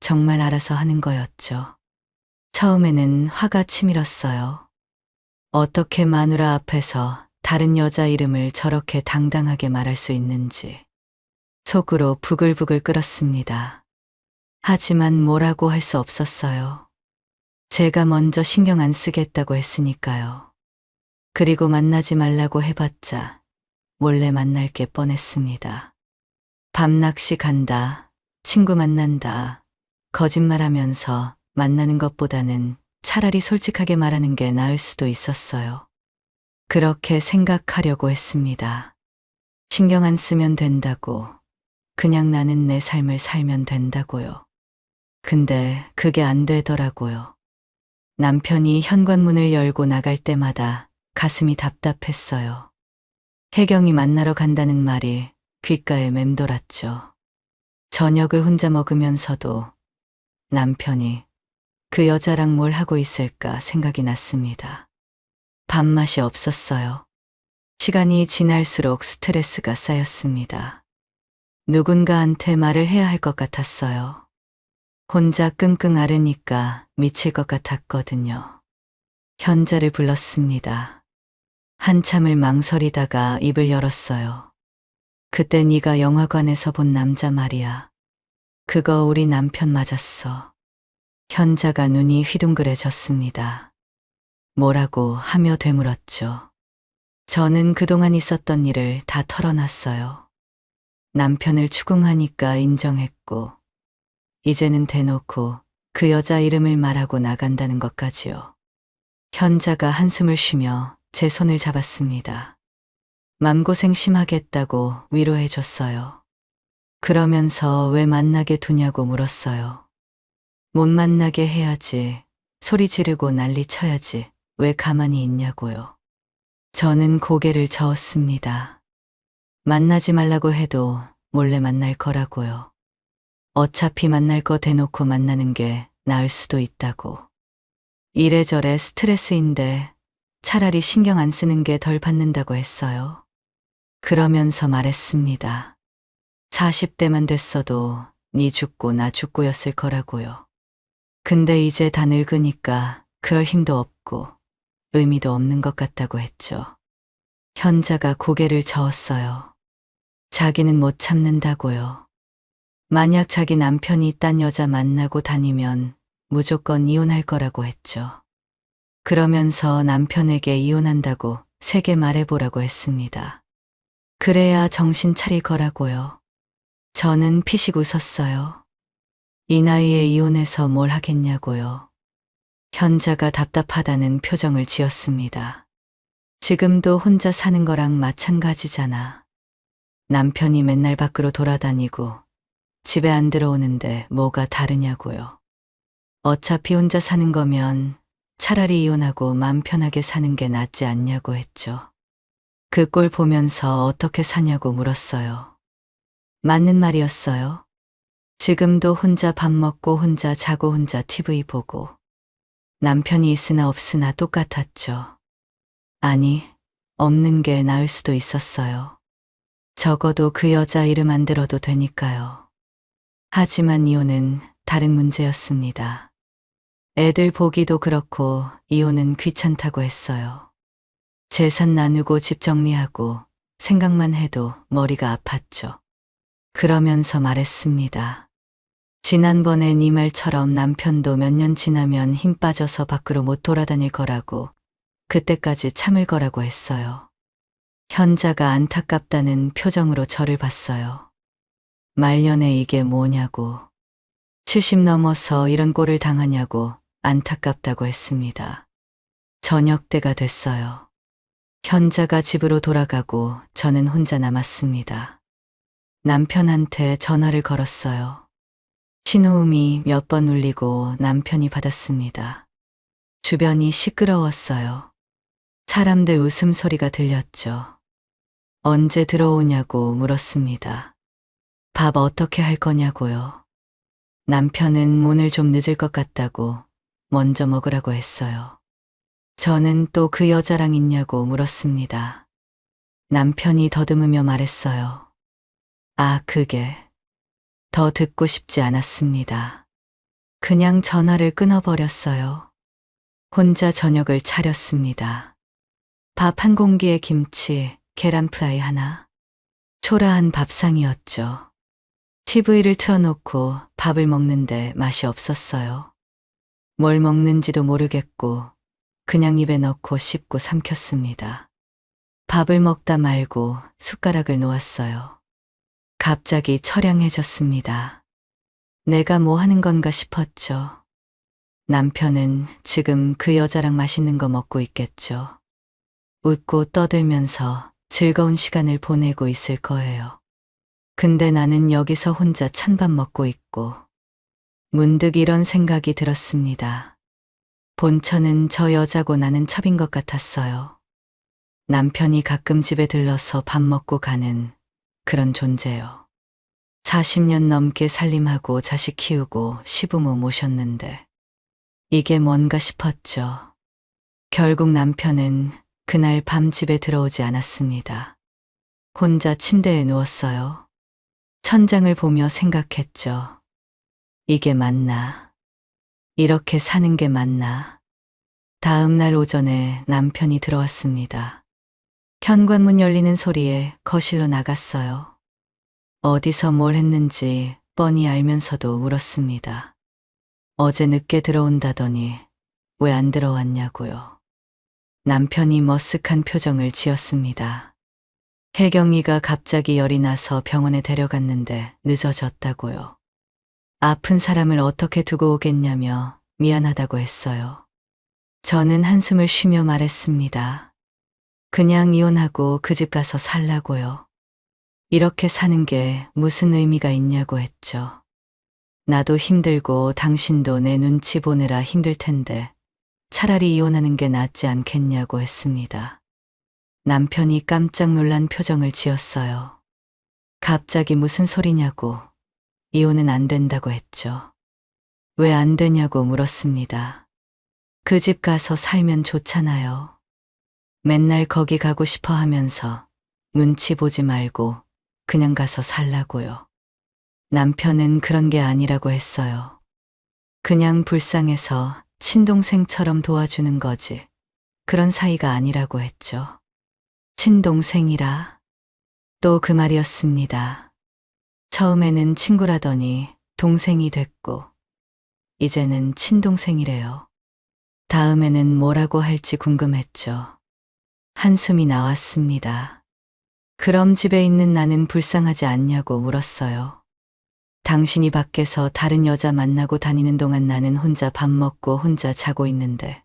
정말 알아서 하는 거였죠. 처음에는 화가 치밀었어요. 어떻게 마누라 앞에서 다른 여자 이름을 저렇게 당당하게 말할 수 있는지. 속으로 부글부글 끓었습니다. 하지만 뭐라고 할 수 없었어요. 제가 먼저 신경 안 쓰겠다고 했으니까요. 그리고 만나지 말라고 해봤자 몰래 만날 게 뻔했습니다. 밤낚시 간다, 친구 만난다, 거짓말하면서 만나는 것보다는 차라리 솔직하게 말하는 게 나을 수도 있었어요. 그렇게 생각하려고 했습니다. 신경 안 쓰면 된다고, 그냥 나는 내 삶을 살면 된다고요. 근데 그게 안 되더라고요. 남편이 현관문을 열고 나갈 때마다 가슴이 답답했어요. 혜경이 만나러 간다는 말이 귓가에 맴돌았죠. 저녁을 혼자 먹으면서도 남편이 그 여자랑 뭘 하고 있을까 생각이 났습니다. 밥맛이 없었어요. 시간이 지날수록 스트레스가 쌓였습니다. 누군가한테 말을 해야 할 것 같았어요. 혼자 끙끙 앓으니까 미칠 것 같았거든요. 현자를 불렀습니다. 한참을 망설이다가 입을 열었어요. 그때 네가 영화관에서 본 남자 말이야. 그거 우리 남편 맞았어. 현자가 눈이 휘둥그레졌습니다. 뭐라고 하며 되물었죠. 저는 그동안 있었던 일을 다 털어놨어요. 남편을 추궁하니까 인정했고, 이제는 대놓고 그 여자 이름을 말하고 나간다는 것까지요. 현자가 한숨을 쉬며 제 손을 잡았습니다. 맘고생 심하겠다고 위로해줬어요. 그러면서 왜 만나게 두냐고 물었어요. 못 만나게 해야지, 소리 지르고 난리 쳐야지, 왜 가만히 있냐고요. 저는 고개를 저었습니다. 만나지 말라고 해도 몰래 만날 거라고요. 어차피 만날 거 대놓고 만나는 게 나을 수도 있다고. 이래저래 스트레스인데 차라리 신경 안 쓰는 게 덜 받는다고 했어요. 그러면서 말했습니다. 40대만 됐어도 니 죽고 나 죽고였을 거라고요. 근데 이제 다 늙으니까 그럴 힘도 없고 의미도 없는 것 같다고 했죠. 현자가 고개를 저었어요. 자기는 못 참는다고요. 만약 자기 남편이 딴 여자 만나고 다니면 무조건 이혼할 거라고 했죠. 그러면서 남편에게 이혼한다고 세게 말해보라고 했습니다. 그래야 정신 차릴 거라고요. 저는 피식 웃었어요. 이 나이에 이혼해서 뭘 하겠냐고요. 현자가 답답하다는 표정을 지었습니다. 지금도 혼자 사는 거랑 마찬가지잖아. 남편이 맨날 밖으로 돌아다니고 집에 안 들어오는데 뭐가 다르냐고요. 어차피 혼자 사는 거면 차라리 이혼하고 맘 편하게 사는 게 낫지 않냐고 했죠. 그 꼴 보면서 어떻게 사냐고 물었어요. 맞는 말이었어요. 지금도 혼자 밥 먹고 혼자 자고 혼자 TV 보고 남편이 있으나 없으나 똑같았죠. 아니, 없는 게 나을 수도 있었어요. 적어도 그 여자 이름 안 들어도 되니까요. 하지만 이혼은 다른 문제였습니다. 애들 보기도 그렇고 이혼은 귀찮다고 했어요. 재산 나누고 집 정리하고 생각만 해도 머리가 아팠죠. 그러면서 말했습니다. 지난번에 네 말처럼 남편도 몇 년 지나면 힘 빠져서 밖으로 못 돌아다닐 거라고, 그때까지 참을 거라고 했어요. 현자가 안타깝다는 표정으로 저를 봤어요. 말년에 이게 뭐냐고, 70 넘어서 이런 꼴을 당하냐고 안타깝다고 했습니다. 저녁 때가 됐어요. 현자가 집으로 돌아가고 저는 혼자 남았습니다. 남편한테 전화를 걸었어요. 신호음이 몇 번 울리고 남편이 받았습니다. 주변이 시끄러웠어요. 사람들 웃음소리가 들렸죠. 언제 들어오냐고 물었습니다. 밥 어떻게 할 거냐고요. 남편은 오늘 좀 늦을 것 같다고 먼저 먹으라고 했어요. 저는 또 그 여자랑 있냐고 물었습니다. 남편이 더듬으며 말했어요. 아, 그게 더 듣고 싶지 않았습니다. 그냥 전화를 끊어버렸어요. 혼자 저녁을 차렸습니다. 밥 한 공기에 김치, 계란 프라이 하나. 초라한 밥상이었죠. TV를 틀어놓고 밥을 먹는데 맛이 없었어요. 뭘 먹는지도 모르겠고 그냥 입에 넣고 씹고 삼켰습니다. 밥을 먹다 말고 숟가락을 놓았어요. 갑자기 처량해졌습니다. 내가 뭐 하는 건가 싶었죠. 남편은 지금 그 여자랑 맛있는 거 먹고 있겠죠. 웃고 떠들면서 즐거운 시간을 보내고 있을 거예요. 근데 나는 여기서 혼자 찬밥 먹고 있고 문득 이런 생각이 들었습니다. 본처는 저 여자고 나는 첩인 것 같았어요. 남편이 가끔 집에 들러서 밥 먹고 가는 그런 존재요. 40년 넘게 살림하고 자식 키우고 시부모 모셨는데 이게 뭔가 싶었죠. 결국 남편은 그날 밤 집에 들어오지 않았습니다. 혼자 침대에 누웠어요. 천장을 보며 생각했죠. 이게 맞나? 이렇게 사는 게 맞나? 다음 날 오전에 남편이 들어왔습니다. 현관문 열리는 소리에 거실로 나갔어요. 어디서 뭘 했는지 뻔히 알면서도 울었습니다. 어제 늦게 들어온다더니 왜 안 들어왔냐고요. 남편이 머쓱한 표정을 지었습니다. 혜경이가 갑자기 열이 나서 병원에 데려갔는데 늦어졌다고요. 아픈 사람을 어떻게 두고 오겠냐며 미안하다고 했어요. 저는 한숨을 쉬며 말했습니다. 그냥 이혼하고 그 집 가서 살라고요. 이렇게 사는 게 무슨 의미가 있냐고 했죠. 나도 힘들고 당신도 내 눈치 보느라 힘들 텐데 차라리 이혼하는 게 낫지 않겠냐고 했습니다. 남편이 깜짝 놀란 표정을 지었어요. 갑자기 무슨 소리냐고, 이혼은 안 된다고 했죠. 왜 안 되냐고 물었습니다. 그 집 가서 살면 좋잖아요. 맨날 거기 가고 싶어 하면서 눈치 보지 말고 그냥 가서 살라고요. 남편은 그런 게 아니라고 했어요. 그냥 불쌍해서 친동생처럼 도와주는 거지. 그런 사이가 아니라고 했죠. 친동생이라 또 그 말이었습니다. 처음에는 친구라더니 동생이 됐고 이제는 친동생이래요. 다음에는 뭐라고 할지 궁금했죠. 한숨이 나왔습니다. 그럼 집에 있는 나는 불쌍하지 않냐고 물었어요. 당신이 밖에서 다른 여자 만나고 다니는 동안 나는 혼자 밥 먹고 혼자 자고 있는데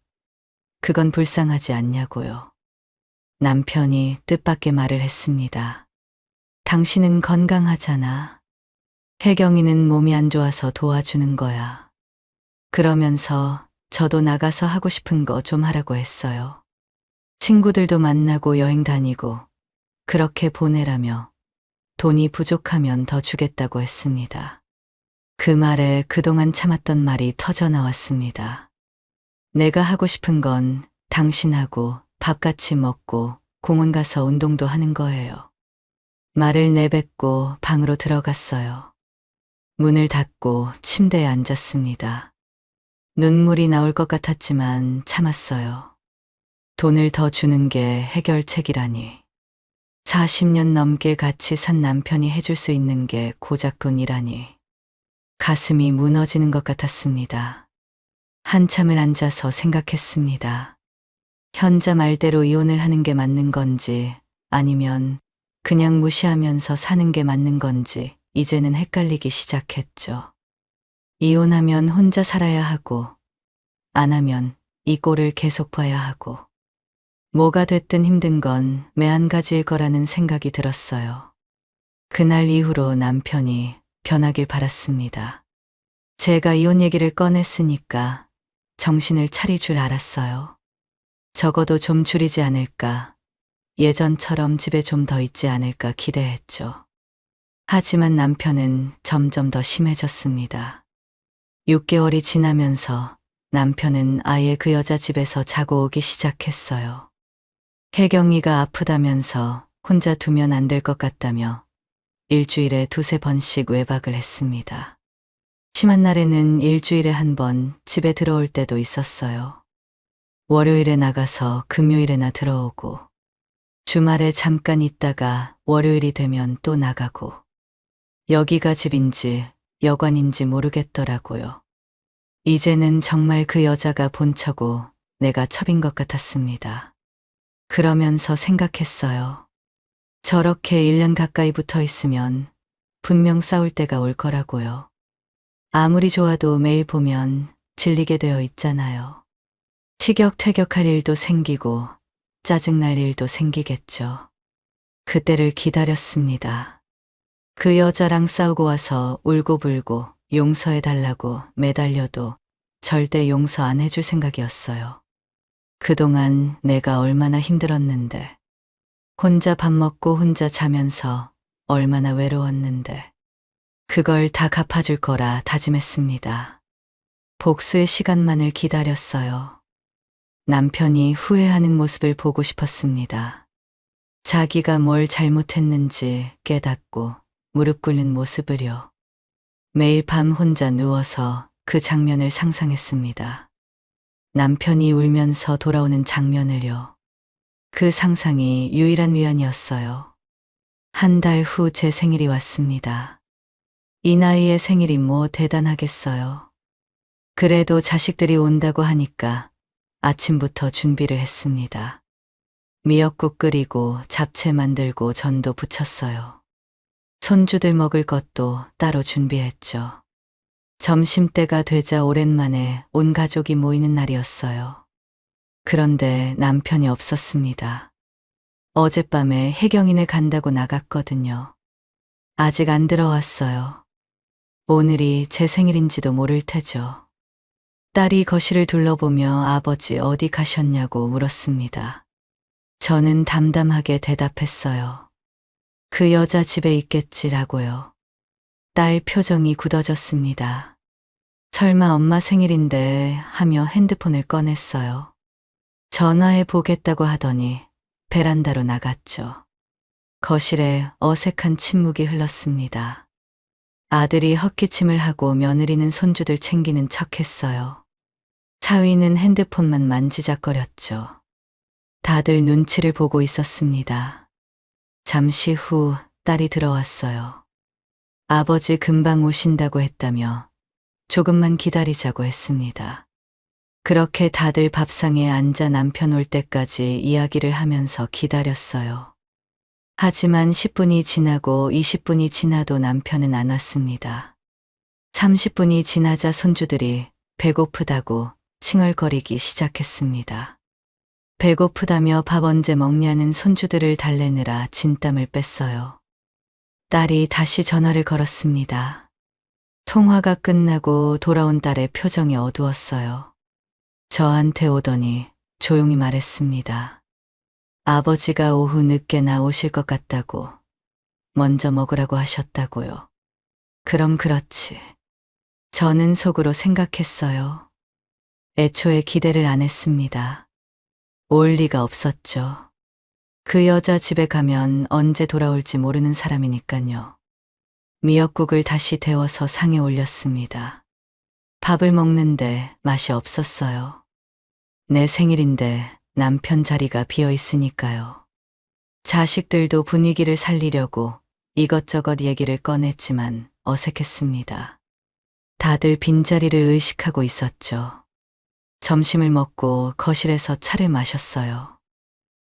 그건 불쌍하지 않냐고요. 남편이 뜻밖의 말을 했습니다. 당신은 건강하잖아. 혜경이는 몸이 안 좋아서 도와주는 거야. 그러면서 저도 나가서 하고 싶은 거 좀 하라고 했어요. 친구들도 만나고 여행 다니고 그렇게 보내라며 돈이 부족하면 더 주겠다고 했습니다. 그 말에 그동안 참았던 말이 터져 나왔습니다. 내가 하고 싶은 건 당신하고 밥 같이 먹고 공원 가서 운동도 하는 거예요. 말을 내뱉고 방으로 들어갔어요. 문을 닫고 침대에 앉았습니다. 눈물이 나올 것 같았지만 참았어요. 돈을 더 주는 게 해결책이라니. 40년 넘게 같이 산 남편이 해줄 수 있는 게 고작 돈이라니. 가슴이 무너지는 것 같았습니다. 한참을 앉아서 생각했습니다. 현자 말대로 이혼을 하는 게 맞는 건지 아니면 그냥 무시하면서 사는 게 맞는 건지 이제는 헷갈리기 시작했죠. 이혼하면 혼자 살아야 하고 안 하면 이 꼴을 계속 봐야 하고 뭐가 됐든 힘든 건 매한가지일 거라는 생각이 들었어요. 그날 이후로 남편이 변하길 바랐습니다. 제가 이혼 얘기를 꺼냈으니까 정신을 차릴 줄 알았어요. 적어도 좀 줄이지 않을까, 예전처럼 집에 좀 더 있지 않을까 기대했죠. 하지만 남편은 점점 더 심해졌습니다. 6개월이 지나면서 남편은 아예 그 여자 집에서 자고 오기 시작했어요. 혜경이가 아프다면서 혼자 두면 안 될 것 같다며 일주일에 두세 번씩 외박을 했습니다. 심한 날에는 일주일에 한 번 집에 들어올 때도 있었어요. 월요일에 나가서 금요일에나 들어오고, 주말에 잠깐 있다가 월요일이 되면 또 나가고, 여기가 집인지 여관인지 모르겠더라고요. 이제는 정말 그 여자가 본처고 내가 첩인 것 같았습니다. 그러면서 생각했어요. 저렇게 1년 가까이 붙어 있으면 분명 싸울 때가 올 거라고요. 아무리 좋아도 매일 보면 질리게 되어 있잖아요. 티격태격할 일도 생기고 짜증날 일도 생기겠죠. 그때를 기다렸습니다. 그 여자랑 싸우고 와서 울고불고 용서해달라고 매달려도 절대 용서 안 해줄 생각이었어요. 그동안 내가 얼마나 힘들었는데, 혼자 밥 먹고 혼자 자면서 얼마나 외로웠는데, 그걸 다 갚아줄 거라 다짐했습니다. 복수의 시간만을 기다렸어요. 남편이 후회하는 모습을 보고 싶었습니다. 자기가 뭘 잘못했는지 깨닫고 무릎 꿇는 모습을요. 매일 밤 혼자 누워서 그 장면을 상상했습니다. 남편이 울면서 돌아오는 장면을요. 그 상상이 유일한 위안이었어요. 한 달 후 제 생일이 왔습니다. 이 나이에 생일이 뭐 대단하겠어요. 그래도 자식들이 온다고 하니까 아침부터 준비를 했습니다. 미역국 끓이고 잡채 만들고 전도 부쳤어요. 손주들 먹을 것도 따로 준비했죠. 점심때가 되자 오랜만에 온 가족이 모이는 날이었어요. 그런데 남편이 없었습니다. 어젯밤에 해경인에 간다고 나갔거든요. 아직 안 들어왔어요. 오늘이 제 생일인지도 모를 테죠. 딸이 거실을 둘러보며 아버지 어디 가셨냐고 물었습니다. 저는 담담하게 대답했어요. 그 여자 집에 있겠지라고요. 딸 표정이 굳어졌습니다. 설마 엄마 생일인데 하며 핸드폰을 꺼냈어요. 전화해 보겠다고 하더니 베란다로 나갔죠. 거실에 어색한 침묵이 흘렀습니다. 아들이 헛기침을 하고 며느리는 손주들 챙기는 척했어요. 사위는 핸드폰만 만지작거렸죠. 다들 눈치를 보고 있었습니다. 잠시 후 딸이 들어왔어요. 아버지 금방 오신다고 했다며 조금만 기다리자고 했습니다. 그렇게 다들 밥상에 앉아 남편 올 때까지 이야기를 하면서 기다렸어요. 하지만 10분이 지나고 20분이 지나도 남편은 안 왔습니다. 30분이 지나자 손주들이 배고프다고 칭얼거리기 시작했습니다. 배고프다며 밥 언제 먹냐는 손주들을 달래느라 진땀을 뺐어요. 딸이 다시 전화를 걸었습니다. 통화가 끝나고 돌아온 딸의 표정이 어두웠어요. 저한테 오더니 조용히 말했습니다. 아버지가 오후 늦게나 오실 것 같다고, 먼저 먹으라고 하셨다고요. 그럼 그렇지. 저는 속으로 생각했어요. 애초에 기대를 안 했습니다. 올 리가 없었죠. 그 여자 집에 가면 언제 돌아올지 모르는 사람이니까요. 미역국을 다시 데워서 상에 올렸습니다. 밥을 먹는데 맛이 없었어요. 내 생일인데 남편 자리가 비어 있으니까요. 자식들도 분위기를 살리려고 이것저것 얘기를 꺼냈지만 어색했습니다. 다들 빈자리를 의식하고 있었죠. 점심을 먹고 거실에서 차를 마셨어요.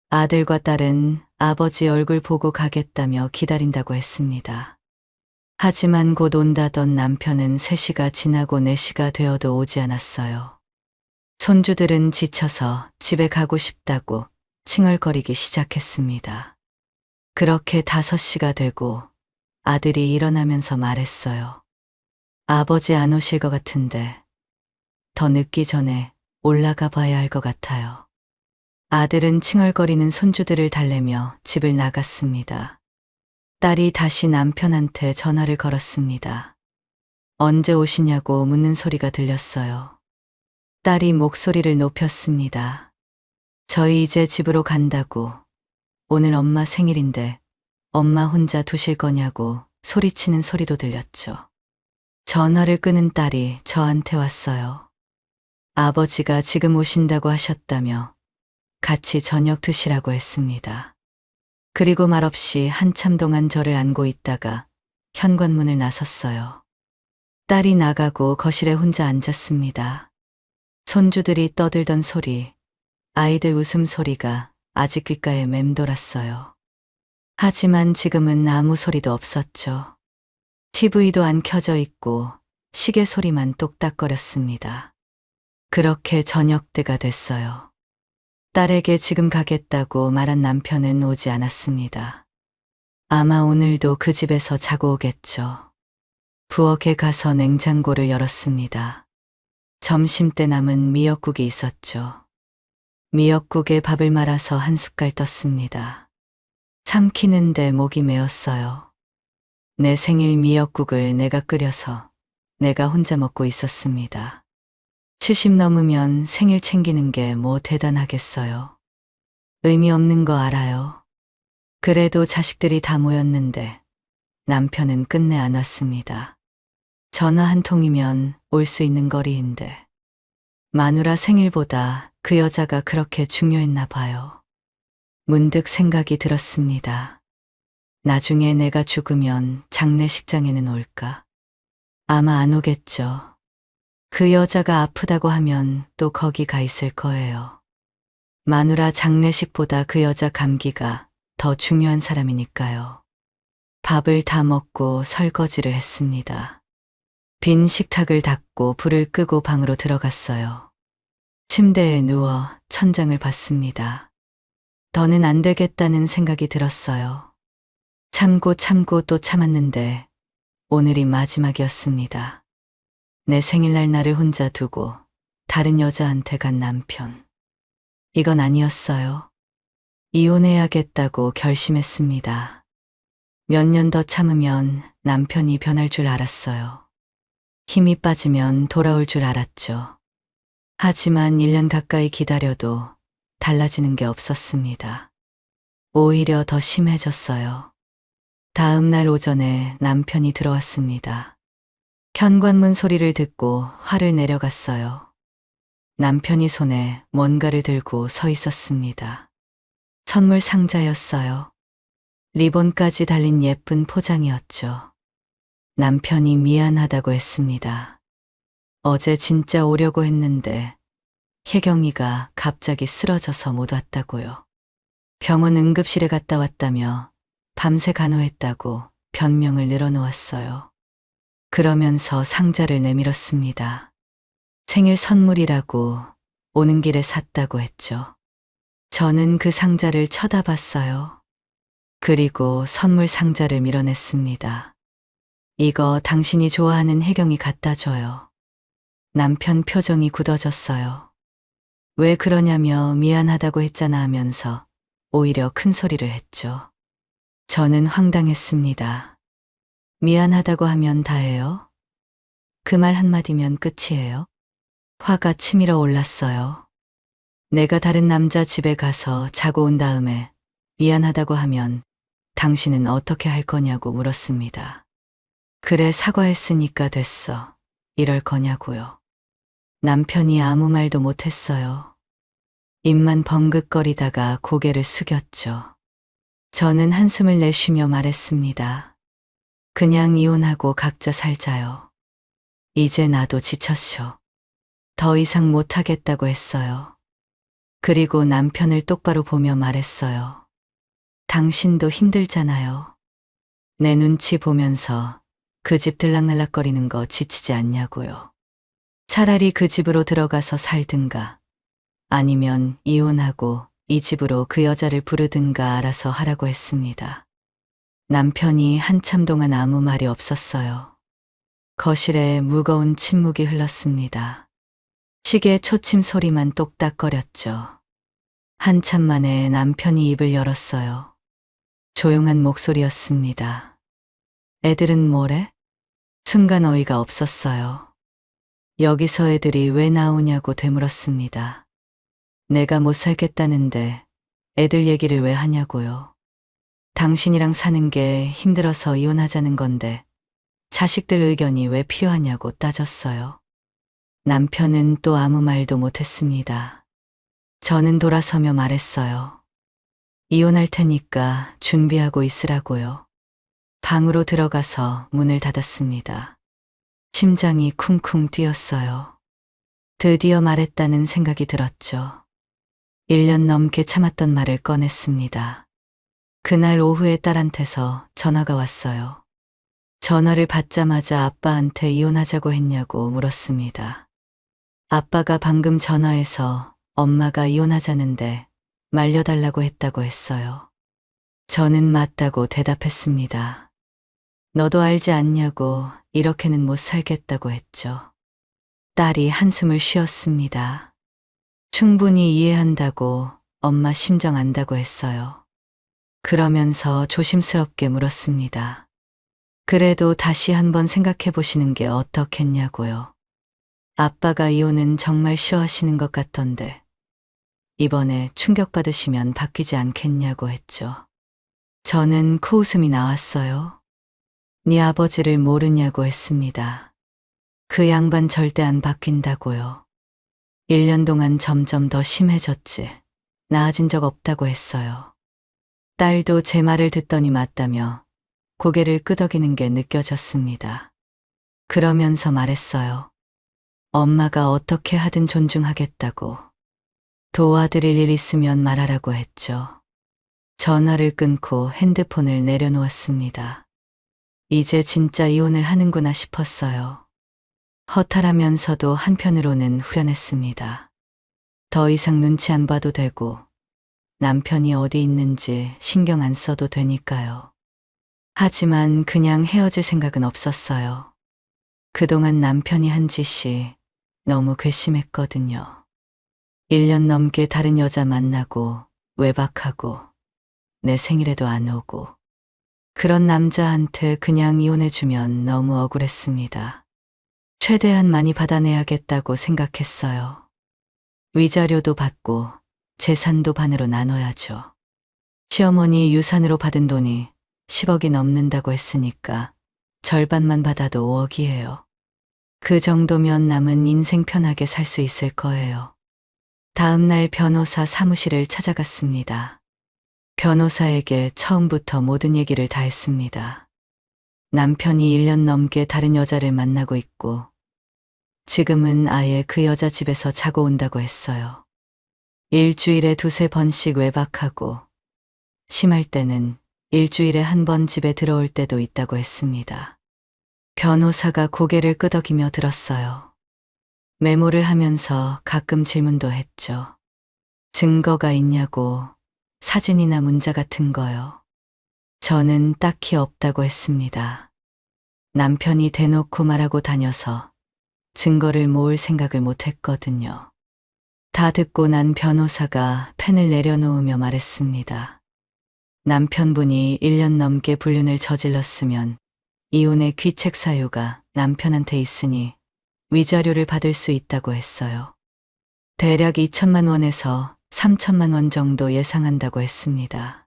아들과 딸은 아버지 얼굴 보고 가겠다며 기다린다고 했습니다. 하지만 곧 온다던 남편은 3시가 지나고 4시가 되어도 오지 않았어요. 손주들은 지쳐서 집에 가고 싶다고 칭얼거리기 시작했습니다. 그렇게 5시가 되고 아들이 일어나면서 말했어요. 아버지 안 오실 것 같은데 더 늦기 전에 올라가 봐야 할 것 같아요. 아들은 칭얼거리는 손주들을 달래며 집을 나갔습니다. 딸이 다시 남편한테 전화를 걸었습니다. 언제 오시냐고 묻는 소리가 들렸어요. 딸이 목소리를 높였습니다. 저희 이제 집으로 간다고, 오늘 엄마 생일인데 엄마 혼자 두실 거냐고 소리치는 소리도 들렸죠. 전화를 끄는 딸이 저한테 왔어요. 아버지가 지금 오신다고 하셨다며 같이 저녁 드시라고 했습니다. 그리고 말없이 한참 동안 저를 안고 있다가 현관문을 나섰어요. 딸이 나가고 거실에 혼자 앉았습니다. 손주들이 떠들던 소리, 아이들 웃음소리가 아직 귓가에 맴돌았어요. 하지만 지금은 아무 소리도 없었죠. TV도 안 켜져 있고 시계 소리만 똑딱거렸습니다. 그렇게 저녁 때가 됐어요. 딸에게 지금 가겠다고 말한 남편은 오지 않았습니다. 아마 오늘도 그 집에서 자고 오겠죠. 부엌에 가서 냉장고를 열었습니다. 점심때 남은 미역국이 있었죠. 미역국에 밥을 말아서 한 숟갈 떴습니다. 삼키는데 목이 메었어요. 내 생일 미역국을 내가 끓여서 내가 혼자 먹고 있었습니다. 70 넘으면 생일 챙기는 게 뭐 대단하겠어요. 의미 없는 거 알아요. 그래도 자식들이 다 모였는데 남편은 끝내 안 왔습니다. 전화 한 통이면 올 수 있는 거리인데 마누라 생일보다 그 여자가 그렇게 중요했나 봐요. 문득 생각이 들었습니다. 나중에 내가 죽으면 장례식장에는 올까? 아마 안 오겠죠. 그 여자가 아프다고 하면 또 거기 가 있을 거예요. 마누라 장례식보다 그 여자 감기가 더 중요한 사람이니까요. 밥을 다 먹고 설거지를 했습니다. 빈 식탁을 닦고 불을 끄고 방으로 들어갔어요. 침대에 누워 천장을 봤습니다. 더는 안 되겠다는 생각이 들었어요. 참고 또 참았는데 오늘이 마지막이었습니다. 내 생일날 나를 혼자 두고 다른 여자한테 간 남편. 이건 아니었어요. 이혼해야겠다고 결심했습니다. 몇 년 더 참으면 남편이 변할 줄 알았어요. 힘이 빠지면 돌아올 줄 알았죠. 하지만 1년 가까이 기다려도 달라지는 게 없었습니다. 오히려 더 심해졌어요. 다음 날 오전에 남편이 들어왔습니다. 현관문 소리를 듣고 화를 내려갔어요. 남편이 손에 뭔가를 들고 서 있었습니다. 선물 상자였어요. 리본까지 달린 예쁜 포장이었죠. 남편이 미안하다고 했습니다. 어제 진짜 오려고 했는데 혜경이가 갑자기 쓰러져서 못 왔다고요. 병원 응급실에 갔다 왔다며 밤새 간호했다고 변명을 늘어놓았어요. 그러면서 상자를 내밀었습니다. 생일 선물이라고 오는 길에 샀다고 했죠. 저는 그 상자를 쳐다봤어요. 그리고 선물 상자를 밀어냈습니다. 이거 당신이 좋아하는 혜경이 갖다 줘요. 남편 표정이 굳어졌어요. 왜 그러냐며 미안하다고 했잖아 하면서 오히려 큰 소리를 했죠. 저는 황당했습니다. 미안하다고 하면 다예요? 그 말 한마디면 끝이에요? 화가 치밀어 올랐어요. 내가 다른 남자 집에 가서 자고 온 다음에 미안하다고 하면 당신은 어떻게 할 거냐고 물었습니다. 그래, 사과했으니까 됐어. 이럴 거냐고요. 남편이 아무 말도 못했어요. 입만 벙긋거리다가 고개를 숙였죠. 저는 한숨을 내쉬며 말했습니다. 그냥 이혼하고 각자 살자요. 이제 나도 지쳤쇼. 더 이상 못하겠다고 했어요. 그리고 남편을 똑바로 보며 말했어요. 당신도 힘들잖아요. 내 눈치 보면서 그 집 들락날락거리는 거 지치지 않냐고요. 차라리 그 집으로 들어가서 살든가 아니면 이혼하고 이 집으로 그 여자를 부르든가 알아서 하라고 했습니다. 남편이 한참 동안 아무 말이 없었어요. 거실에 무거운 침묵이 흘렀습니다. 시계 초침 소리만 똑딱거렸죠. 한참 만에 남편이 입을 열었어요. 조용한 목소리였습니다. 애들은 뭐래? 순간 어이가 없었어요. 여기서 애들이 왜 나오냐고 되물었습니다. 내가 못 살겠다는데 애들 얘기를 왜 하냐고요. 당신이랑 사는 게 힘들어서 이혼하자는 건데 자식들 의견이 왜 필요하냐고 따졌어요. 남편은 또 아무 말도 못했습니다. 저는 돌아서며 말했어요. 이혼할 테니까 준비하고 있으라고요. 방으로 들어가서 문을 닫았습니다. 심장이 쿵쿵 뛰었어요. 드디어 말했다는 생각이 들었죠. 1년 넘게 참았던 말을 꺼냈습니다. 그날 오후에 딸한테서 전화가 왔어요. 전화를 받자마자 아빠한테 이혼하자고 했냐고 물었습니다. 아빠가 방금 전화해서 엄마가 이혼하자는데 말려달라고 했다고 했어요. 저는 맞다고 대답했습니다. 너도 알지 않냐고 이렇게는 못 살겠다고 했죠. 딸이 한숨을 쉬었습니다. 충분히 이해한다고 엄마 심정 안다고 했어요. 그러면서 조심스럽게 물었습니다. 그래도 다시 한번 생각해 보시는 게 어떻겠냐고요. 아빠가 이혼은 정말 싫어하시는 것 같던데 이번에 충격받으시면 바뀌지 않겠냐고 했죠. 저는 코웃음이 나왔어요. 네 아버지를 모르냐고 했습니다. 그 양반 절대 안 바뀐다고요. 1년 동안 점점 더 심해졌지. 나아진 적 없다고 했어요. 딸도 제 말을 듣더니 맞다며 고개를 끄덕이는 게 느껴졌습니다. 그러면서 말했어요. 엄마가 어떻게 하든 존중하겠다고. 도와드릴 일 있으면 말하라고 했죠. 전화를 끊고 핸드폰을 내려놓았습니다. 이제 진짜 이혼을 하는구나 싶었어요. 허탈하면서도 한편으로는 후련했습니다. 더 이상 눈치 안 봐도 되고 남편이 어디 있는지 신경 안 써도 되니까요. 하지만 그냥 헤어질 생각은 없었어요. 그동안 남편이 한 짓이 너무 괘씸했거든요. 1년 넘게 다른 여자 만나고 외박하고 내 생일에도 안 오고 그런 남자한테 그냥 이혼해주면 너무 억울했습니다. 최대한 많이 받아내야겠다고 생각했어요. 위자료도 받고 재산도 반으로 나눠야죠. 시어머니 유산으로 받은 돈이 10억이 넘는다고 했으니까 절반만 받아도 5억이에요. 그 정도면 남은 인생 편하게 살 수 있을 거예요. 다음 날 변호사 사무실을 찾아갔습니다. 변호사에게 처음부터 모든 얘기를 다 했습니다. 남편이 1년 넘게 다른 여자를 만나고 있고 지금은 아예 그 여자 집에서 자고 온다고 했어요. 일주일에 2~3번씩 외박하고 심할 때는 일주일에 1번 집에 들어올 때도 있다고 했습니다. 변호사가 고개를 끄덕이며 들었어요. 메모를 하면서 가끔 질문도 했죠. 증거가 있냐고, 사진이나 문자 같은 거요. 저는 딱히 없다고 했습니다. 남편이 대놓고 말하고 다녀서 증거를 모을 생각을 못 했거든요. 다 듣고 난 변호사가 펜을 내려놓으며 말했습니다. 남편분이 1년 넘게 불륜을 저질렀으면 이혼의 귀책 사유가 남편한테 있으니 위자료를 받을 수 있다고 했어요. 대략 2천만 원에서 3천만 원 정도 예상한다고 했습니다.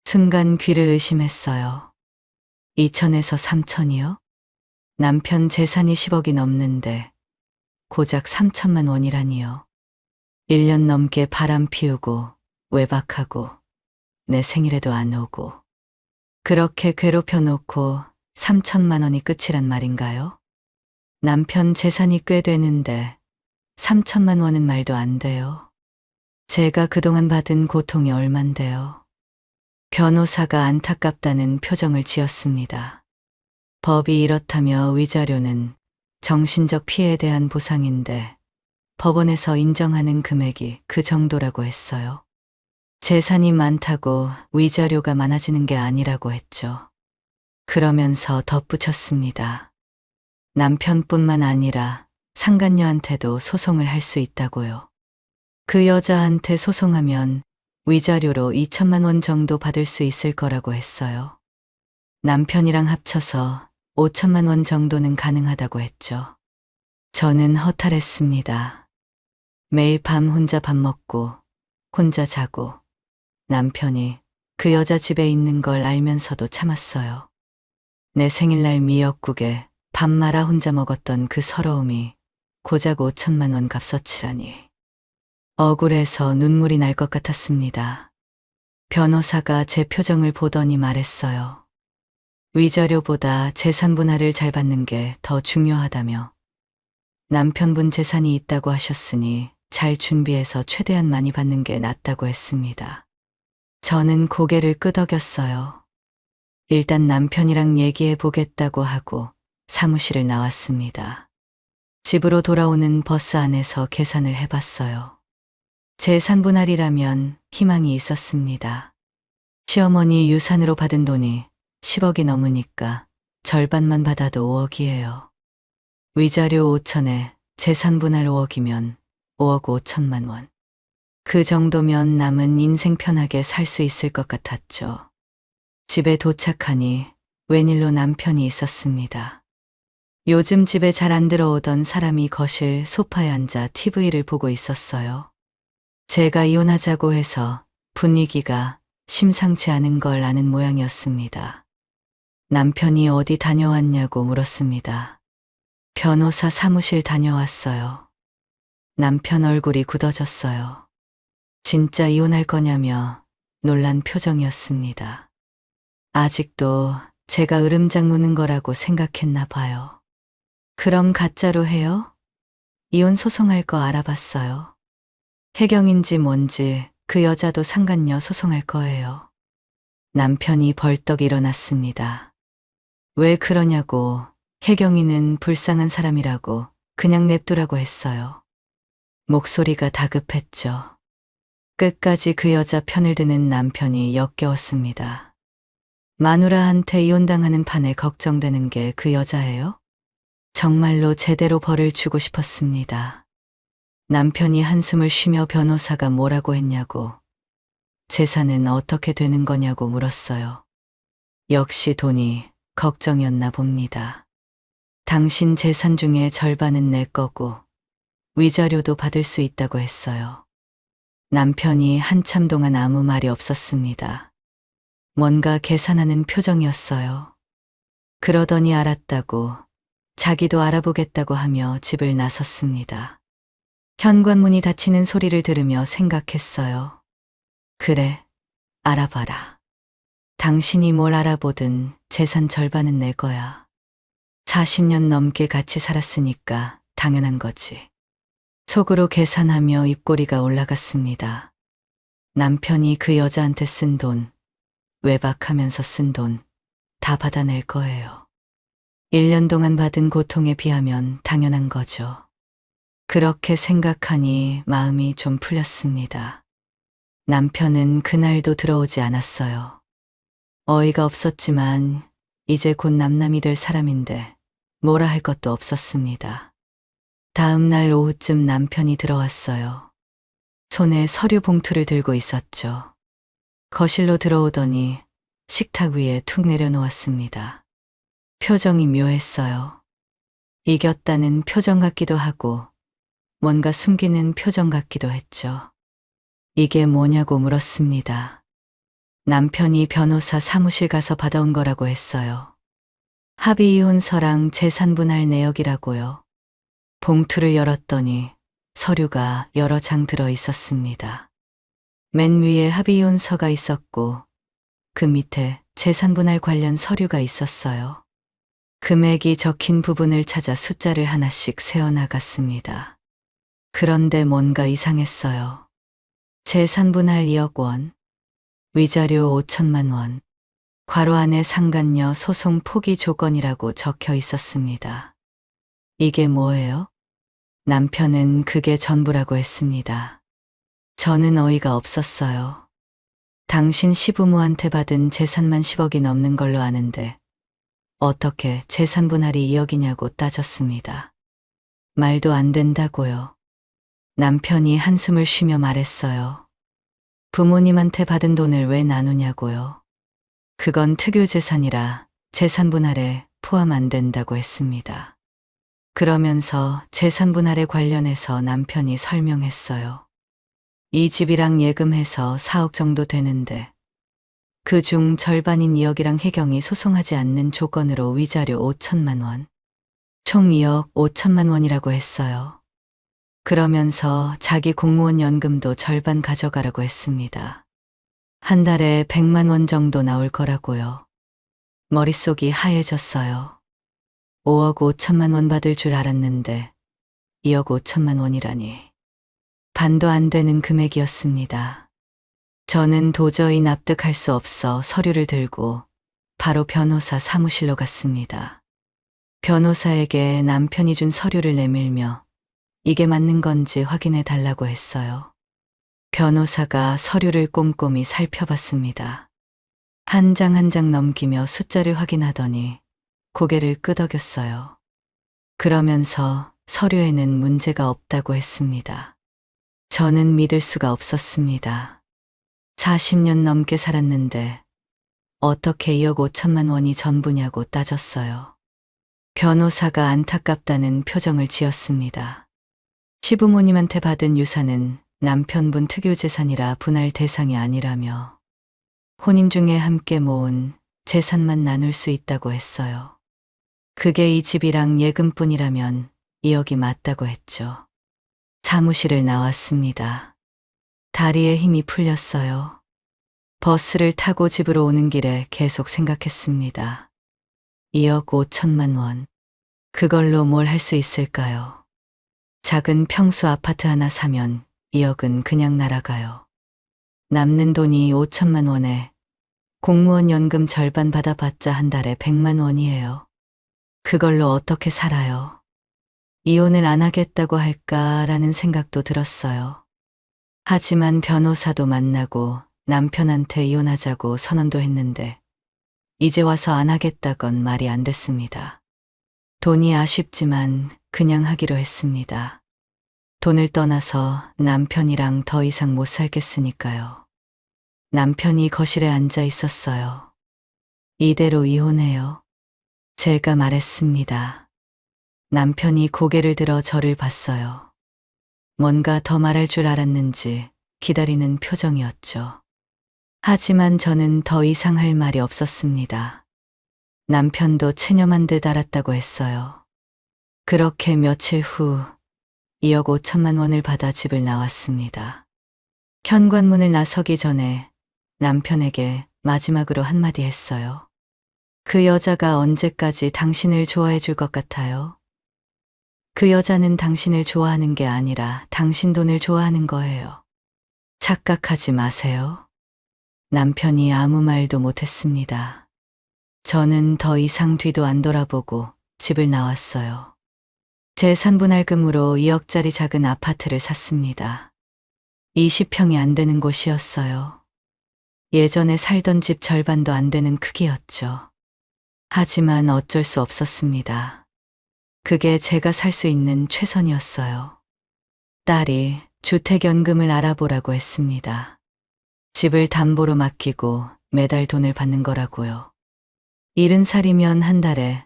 순간 귀를 의심했어요. 2천에서 3천이요? 남편 재산이 10억이 넘는데 고작 3천만 원이라니요. 1년 넘게 바람 피우고 외박하고 내 생일에도 안 오고 그렇게 괴롭혀 놓고 3천만 원이 끝이란 말인가요? 남편 재산이 꽤 되는데 3천만 원은 말도 안 돼요. 제가 그동안 받은 고통이 얼만데요. 변호사가 안타깝다는 표정을 지었습니다. 법이 이렇다며 위자료는 정신적 피해에 대한 보상인데 법원에서 인정하는 금액이 그 정도라고 했어요. 재산이 많다고 위자료가 많아지는 게 아니라고 했죠. 그러면서 덧붙였습니다. 남편뿐만 아니라 상간녀한테도 소송을 할 수 있다고요. 그 여자한테 소송하면 위자료로 2천만 원 정도 받을 수 있을 거라고 했어요. 남편이랑 합쳐서 5천만 원 정도는 가능하다고 했죠. 저는 허탈했습니다. 매일 밤 혼자 밥 먹고 혼자 자고 남편이 그 여자 집에 있는 걸 알면서도 참았어요. 내 생일날 미역국에 밥 말아 혼자 먹었던 그 서러움이 고작 5천만 원 값어치라니. 억울해서 눈물이 날 것 같았습니다. 변호사가 제 표정을 보더니 말했어요. 위자료보다 재산 분할을 잘 받는 게 더 중요하다며. 남편분 재산이 있다고 하셨으니 잘 준비해서 최대한 많이 받는 게 낫다고 했습니다. 저는 고개를 끄덕였어요. 일단 남편이랑 얘기해 보겠다고 하고 사무실을 나왔습니다. 집으로 돌아오는 버스 안에서 계산을 해봤어요. 재산 분할이라면 희망이 있었습니다. 시어머니 유산으로 받은 돈이 10억이 넘으니까 절반만 받아도 5억이에요. 위자료 5천에 재산 분할 5억이면 5억 5천만 원. 그 정도면 남은 인생 편하게 살 수 있을 것 같았죠. 집에 도착하니 웬일로 남편이 있었습니다. 요즘 집에 잘 안 들어오던 사람이 거실 소파에 앉아 TV를 보고 있었어요. 제가 이혼하자고 해서 분위기가 심상치 않은 걸 아는 모양이었습니다. 남편이 어디 다녀왔냐고 물었습니다. 변호사 사무실 다녀왔어요. 남편 얼굴이 굳어졌어요. 진짜 이혼할 거냐며 놀란 표정이었습니다. 아직도 제가 으름장 놓는 거라고 생각했나 봐요. 그럼 가짜로 해요? 이혼 소송할 거 알아봤어요. 해경인지 뭔지 그 여자도 상간녀 소송할 거예요. 남편이 벌떡 일어났습니다. 왜 그러냐고. 혜경이는 불쌍한 사람이라고 그냥 냅두라고 했어요. 목소리가 다급했죠. 끝까지 그 여자 편을 드는 남편이 역겨웠습니다. 마누라한테 이혼당하는 판에 걱정되는 게 그 여자예요? 정말로 제대로 벌을 주고 싶었습니다. 남편이 한숨을 쉬며 변호사가 뭐라고 했냐고, 재산은 어떻게 되는 거냐고 물었어요. 역시 돈이 걱정이었나 봅니다. 당신 재산 중에 절반은 내 거고 위자료도 받을 수 있다고 했어요. 남편이 한참 동안 아무 말이 없었습니다. 뭔가 계산하는 표정이었어요. 그러더니 알았다고, 자기도 알아보겠다고 하며 집을 나섰습니다. 현관문이 닫히는 소리를 들으며 생각했어요. 그래, 알아봐라. 당신이 뭘 알아보든 재산 절반은 내 거야. 40년 넘게 같이 살았으니까 당연한 거지. 속으로 계산하며 입꼬리가 올라갔습니다. 남편이 그 여자한테 쓴 돈, 외박하면서 쓴 돈, 다 받아낼 거예요. 1년 동안 받은 고통에 비하면 당연한 거죠. 그렇게 생각하니 마음이 좀 풀렸습니다. 남편은 그날도 들어오지 않았어요. 어이가 없었지만 이제 곧 남남이 될 사람인데 뭐라 할 것도 없었습니다. 다음 날 오후쯤 남편이 들어왔어요. 손에 서류 봉투를 들고 있었죠. 거실로 들어오더니 식탁 위에 툭 내려놓았습니다. 표정이 묘했어요. 이겼다는 표정 같기도 하고 뭔가 숨기는 표정 같기도 했죠. 이게 뭐냐고 물었습니다. 남편이 변호사 사무실 가서 받아온 거라고 했어요. 합의이혼서랑 재산분할 내역이라고요. 봉투를 열었더니 서류가 여러 장 들어 있었습니다. 맨 위에 합의이혼서가 있었고 그 밑에 재산분할 관련 서류가 있었어요. 금액이 적힌 부분을 찾아 숫자를 하나씩 세어나갔습니다. 그런데 뭔가 이상했어요. 재산분할 2억 원, 위자료 5천만 원, 괄호 안에 상간녀 소송 포기 조건이라고 적혀 있었습니다. 이게 뭐예요? 남편은 그게 전부라고 했습니다. 저는 어이가 없었어요. 당신 시부모한테 받은 재산만 10억이 넘는 걸로 아는데 어떻게 재산 분할이 2억이냐고 따졌습니다. 말도 안 된다고요. 남편이 한숨을 쉬며 말했어요. 부모님한테 받은 돈을 왜 나누냐고요. 그건 특유재산이라 재산 분할에 포함 안 된다고 했습니다. 그러면서 재산 분할에 관련해서 남편이 설명했어요. 이 집이랑 예금해서 4억 정도 되는데 그중 절반인 2억이랑 혜경이 소송하지 않는 조건으로 위자료 5천만 원. 총 2억 5천만 원이라고 했어요. 그러면서 자기 공무원 연금도 절반 가져가라고 했습니다. 한 달에 100만 원 정도 나올 거라고요. 머릿속이 하얘졌어요. 5억 5천만 원 받을 줄 알았는데 2억 5천만 원이라니. 반도 안 되는 금액이었습니다. 저는 도저히 납득할 수 없어 서류를 들고 바로 변호사 사무실로 갔습니다. 변호사에게 남편이 준 서류를 내밀며 이게 맞는 건지 확인해 달라고 했어요. 변호사가 서류를 꼼꼼히 살펴봤습니다. 한 장 한 장 넘기며 숫자를 확인하더니 고개를 끄덕였어요. 그러면서 서류에는 문제가 없다고 했습니다. 저는 믿을 수가 없었습니다. 40년 넘게 살았는데 어떻게 2억 5천만 원이 전부냐고 따졌어요. 변호사가 안타깝다는 표정을 지었습니다. 시부모님한테 받은 유산은 남편분 특유재산이라 분할 대상이 아니라며 혼인 중에 함께 모은 재산만 나눌 수 있다고 했어요. 그게 이 집이랑 예금뿐이라면 2억이 맞다고 했죠. 사무실을 나왔습니다. 다리에 힘이 풀렸어요. 버스를 타고 집으로 오는 길에 계속 생각했습니다. 2억 5천만 원. 그걸로 뭘 할 수 있을까요? 작은 평수 아파트 하나 사면 2억은 그냥 날아가요. 남는 돈이 5천만 원에 공무원 연금 절반 받아봤자 한 달에 100만 원이에요. 그걸로 어떻게 살아요? 이혼을 안 하겠다고 할까라는 생각도 들었어요. 하지만 변호사도 만나고 남편한테 이혼하자고 선언도 했는데 이제 와서 안 하겠다건 말이 안 됐습니다. 돈이 아쉽지만 그냥 하기로 했습니다. 돈을 떠나서 남편이랑 더 이상 못 살겠으니까요. 남편이 거실에 앉아 있었어요. 이대로 이혼해요. 제가 말했습니다. 남편이 고개를 들어 저를 봤어요. 뭔가 더 말할 줄 알았는지 기다리는 표정이었죠. 하지만 저는 더 이상 할 말이 없었습니다. 남편도 체념한 듯 알았다고 했어요. 그렇게 며칠 후 2억 5천만 원을 받아 집을 나왔습니다. 현관문을 나서기 전에 남편에게 마지막으로 한마디 했어요. 그 여자가 언제까지 당신을 좋아해 줄 것 같아요? 그 여자는 당신을 좋아하는 게 아니라 당신 돈을 좋아하는 거예요. 착각하지 마세요. 남편이 아무 말도 못했습니다. 저는 더 이상 뒤도 안 돌아보고 집을 나왔어요. 재산분할금으로 2억짜리 작은 아파트를 샀습니다. 20평이 안 되는 곳이었어요. 예전에 살던 집 절반도 안 되는 크기였죠. 하지만 어쩔 수 없었습니다. 그게 제가 살 수 있는 최선이었어요. 딸이 주택연금을 알아보라고 했습니다. 집을 담보로 맡기고 매달 돈을 받는 거라고요. 70살이면 한 달에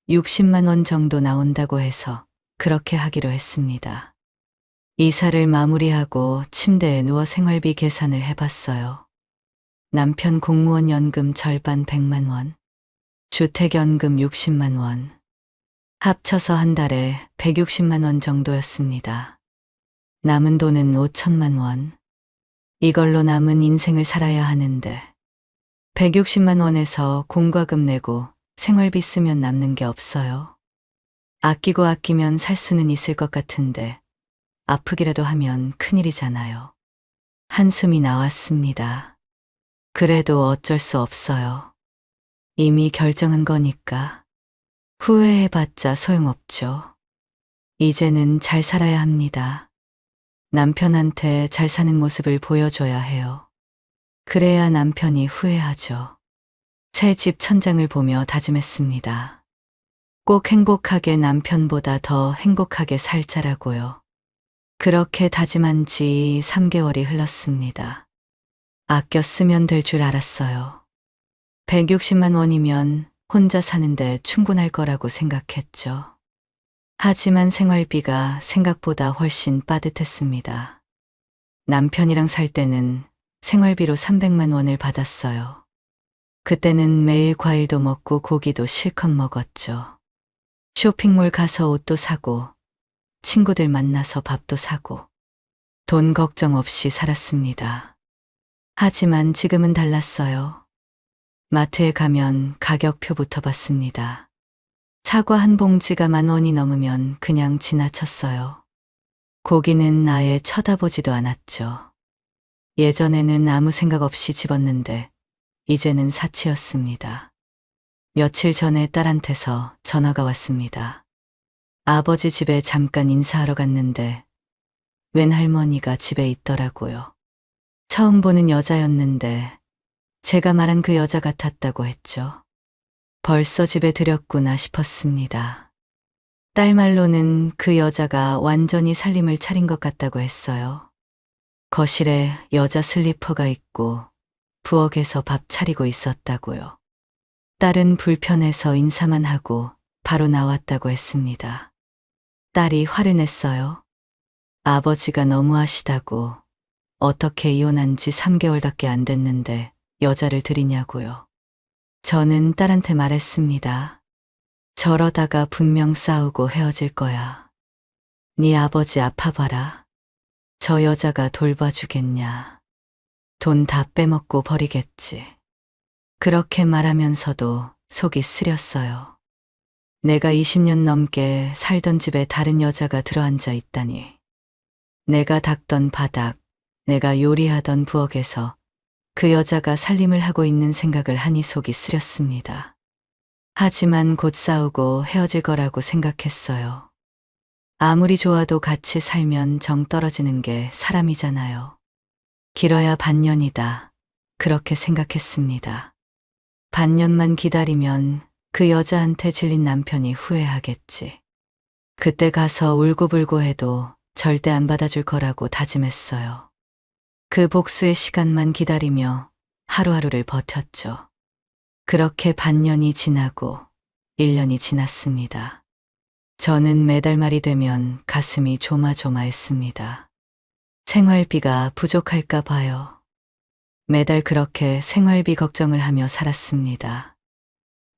60만 원 정도 나온다고 해서 그렇게 하기로 했습니다. 이사를 마무리하고 침대에 누워 생활비 계산을 해봤어요. 남편 공무원 연금 절반 100만 원, 주택연금 60만 원, 합쳐서 한 달에 160만 원 정도였습니다. 남은 돈은 5천만 원. 이걸로 남은 인생을 살아야 하는데 160만 원에서 공과금 내고 생활비 쓰면 남는 게 없어요. 아끼고 아끼면 살 수는 있을 것 같은데 아프기라도 하면 큰일이잖아요. 한숨이 나왔습니다. 그래도 어쩔 수 없어요. 이미 결정한 거니까. 후회해봤자 소용없죠. 이제는 잘 살아야 합니다. 남편한테 잘 사는 모습을 보여줘야 해요. 그래야 남편이 후회하죠. 새 집 천장을 보며 다짐했습니다. 꼭 행복하게 남편보다 더 행복하게 살자라고요. 그렇게 다짐한 지 3개월이 흘렀습니다. 아껴 쓰면 될 줄 알았어요. 160만 원이면 혼자 사는데 충분할 거라고 생각했죠. 하지만 생활비가 생각보다 훨씬 빠듯했습니다. 남편이랑 살 때는 생활비로 300만 원을 받았어요. 그때는 매일 과일도 먹고 고기도 실컷 먹었죠. 쇼핑몰 가서 옷도 사고, 친구들 만나서 밥도 사고, 돈 걱정 없이 살았습니다. 하지만 지금은 달랐어요. 마트에 가면 가격표부터 봤습니다. 사과 한 봉지가 10,000원이 넘으면 그냥 지나쳤어요. 고기는 아예 쳐다보지도 않았죠. 예전에는 아무 생각 없이 집었는데 이제는 사치였습니다. 며칠 전에 딸한테서 전화가 왔습니다. 아버지 집에 잠깐 인사하러 갔는데 웬 할머니가 집에 있더라고요. 처음 보는 여자였는데 제가 말한 그 여자 같았다고 했죠. 벌써 집에 들였구나 싶었습니다. 딸 말로는 그 여자가 완전히 살림을 차린 것 같다고 했어요. 거실에 여자 슬리퍼가 있고 부엌에서 밥 차리고 있었다고요. 딸은 불편해서 인사만 하고 바로 나왔다고 했습니다. 딸이 화를 냈어요. 아버지가 너무하시다고 어떻게 이혼한 지 3개월밖에 안 됐는데 여자를 들이냐고요. 저는 딸한테 말했습니다. 저러다가 분명 싸우고 헤어질 거야. 네 아버지 아파봐라. 저 여자가 돌봐주겠냐. 돈 다 빼먹고 버리겠지. 그렇게 말하면서도 속이 쓰렸어요. 내가 20년 넘게 살던 집에 다른 여자가 들어앉아 있다니. 내가 닦던 바닥, 내가 요리하던 부엌에서 그 여자가 살림을 하고 있는 생각을 하니 속이 쓰렸습니다. 하지만 곧 싸우고 헤어질 거라고 생각했어요. 아무리 좋아도 같이 살면 정 떨어지는 게 사람이잖아요. 길어야 반년이다. 그렇게 생각했습니다. 반년만 기다리면 그 여자한테 질린 남편이 후회하겠지. 그때 가서 울고불고 해도 절대 안 받아줄 거라고 다짐했어요. 그 복수의 시간만 기다리며 하루하루를 버텼죠. 그렇게 반년이 지나고 1년이 지났습니다. 저는 매달 말이 되면 가슴이 조마조마했습니다. 생활비가 부족할까 봐요. 매달 그렇게 생활비 걱정을 하며 살았습니다.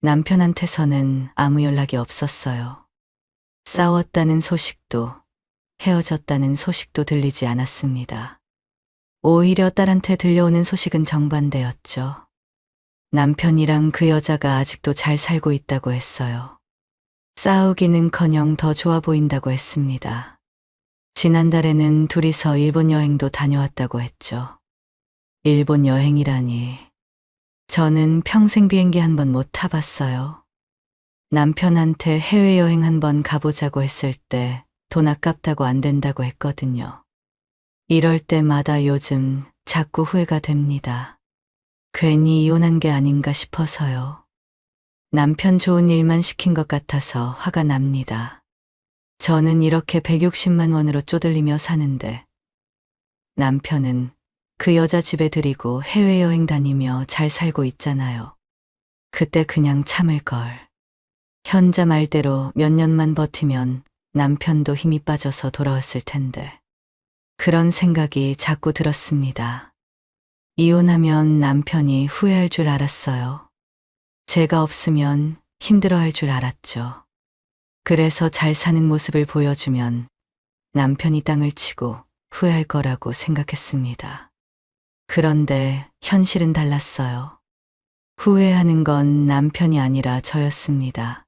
남편한테서는 아무 연락이 없었어요. 싸웠다는 소식도 헤어졌다는 소식도 들리지 않았습니다. 오히려 딸한테 들려오는 소식은 정반대였죠. 남편이랑 그 여자가 아직도 잘 살고 있다고 했어요. 싸우기는커녕 더 좋아 보인다고 했습니다. 지난달에는 둘이서 일본 여행도 다녀왔다고 했죠. 일본 여행이라니. 저는 평생 비행기 한 번 못 타봤어요. 남편한테 해외여행 한 번 가보자고 했을 때 돈 아깝다고 안 된다고 했거든요. 이럴 때마다 요즘 자꾸 후회가 됩니다. 괜히 이혼한 게 아닌가 싶어서요. 남편 좋은 일만 시킨 것 같아서 화가 납니다. 저는 이렇게 160만 원으로 쪼들리며 사는데 남편은 그 여자 집에 들이고 해외여행 다니며 잘 살고 있잖아요. 그때 그냥 참을 걸. 현자 말대로 몇 년만 버티면 남편도 힘이 빠져서 돌아왔을 텐데. 그런 생각이 자꾸 들었습니다. 이혼하면 남편이 후회할 줄 알았어요. 제가 없으면 힘들어할 줄 알았죠. 그래서 잘 사는 모습을 보여주면 남편이 땅을 치고 후회할 거라고 생각했습니다. 그런데 현실은 달랐어요. 후회하는 건 남편이 아니라 저였습니다.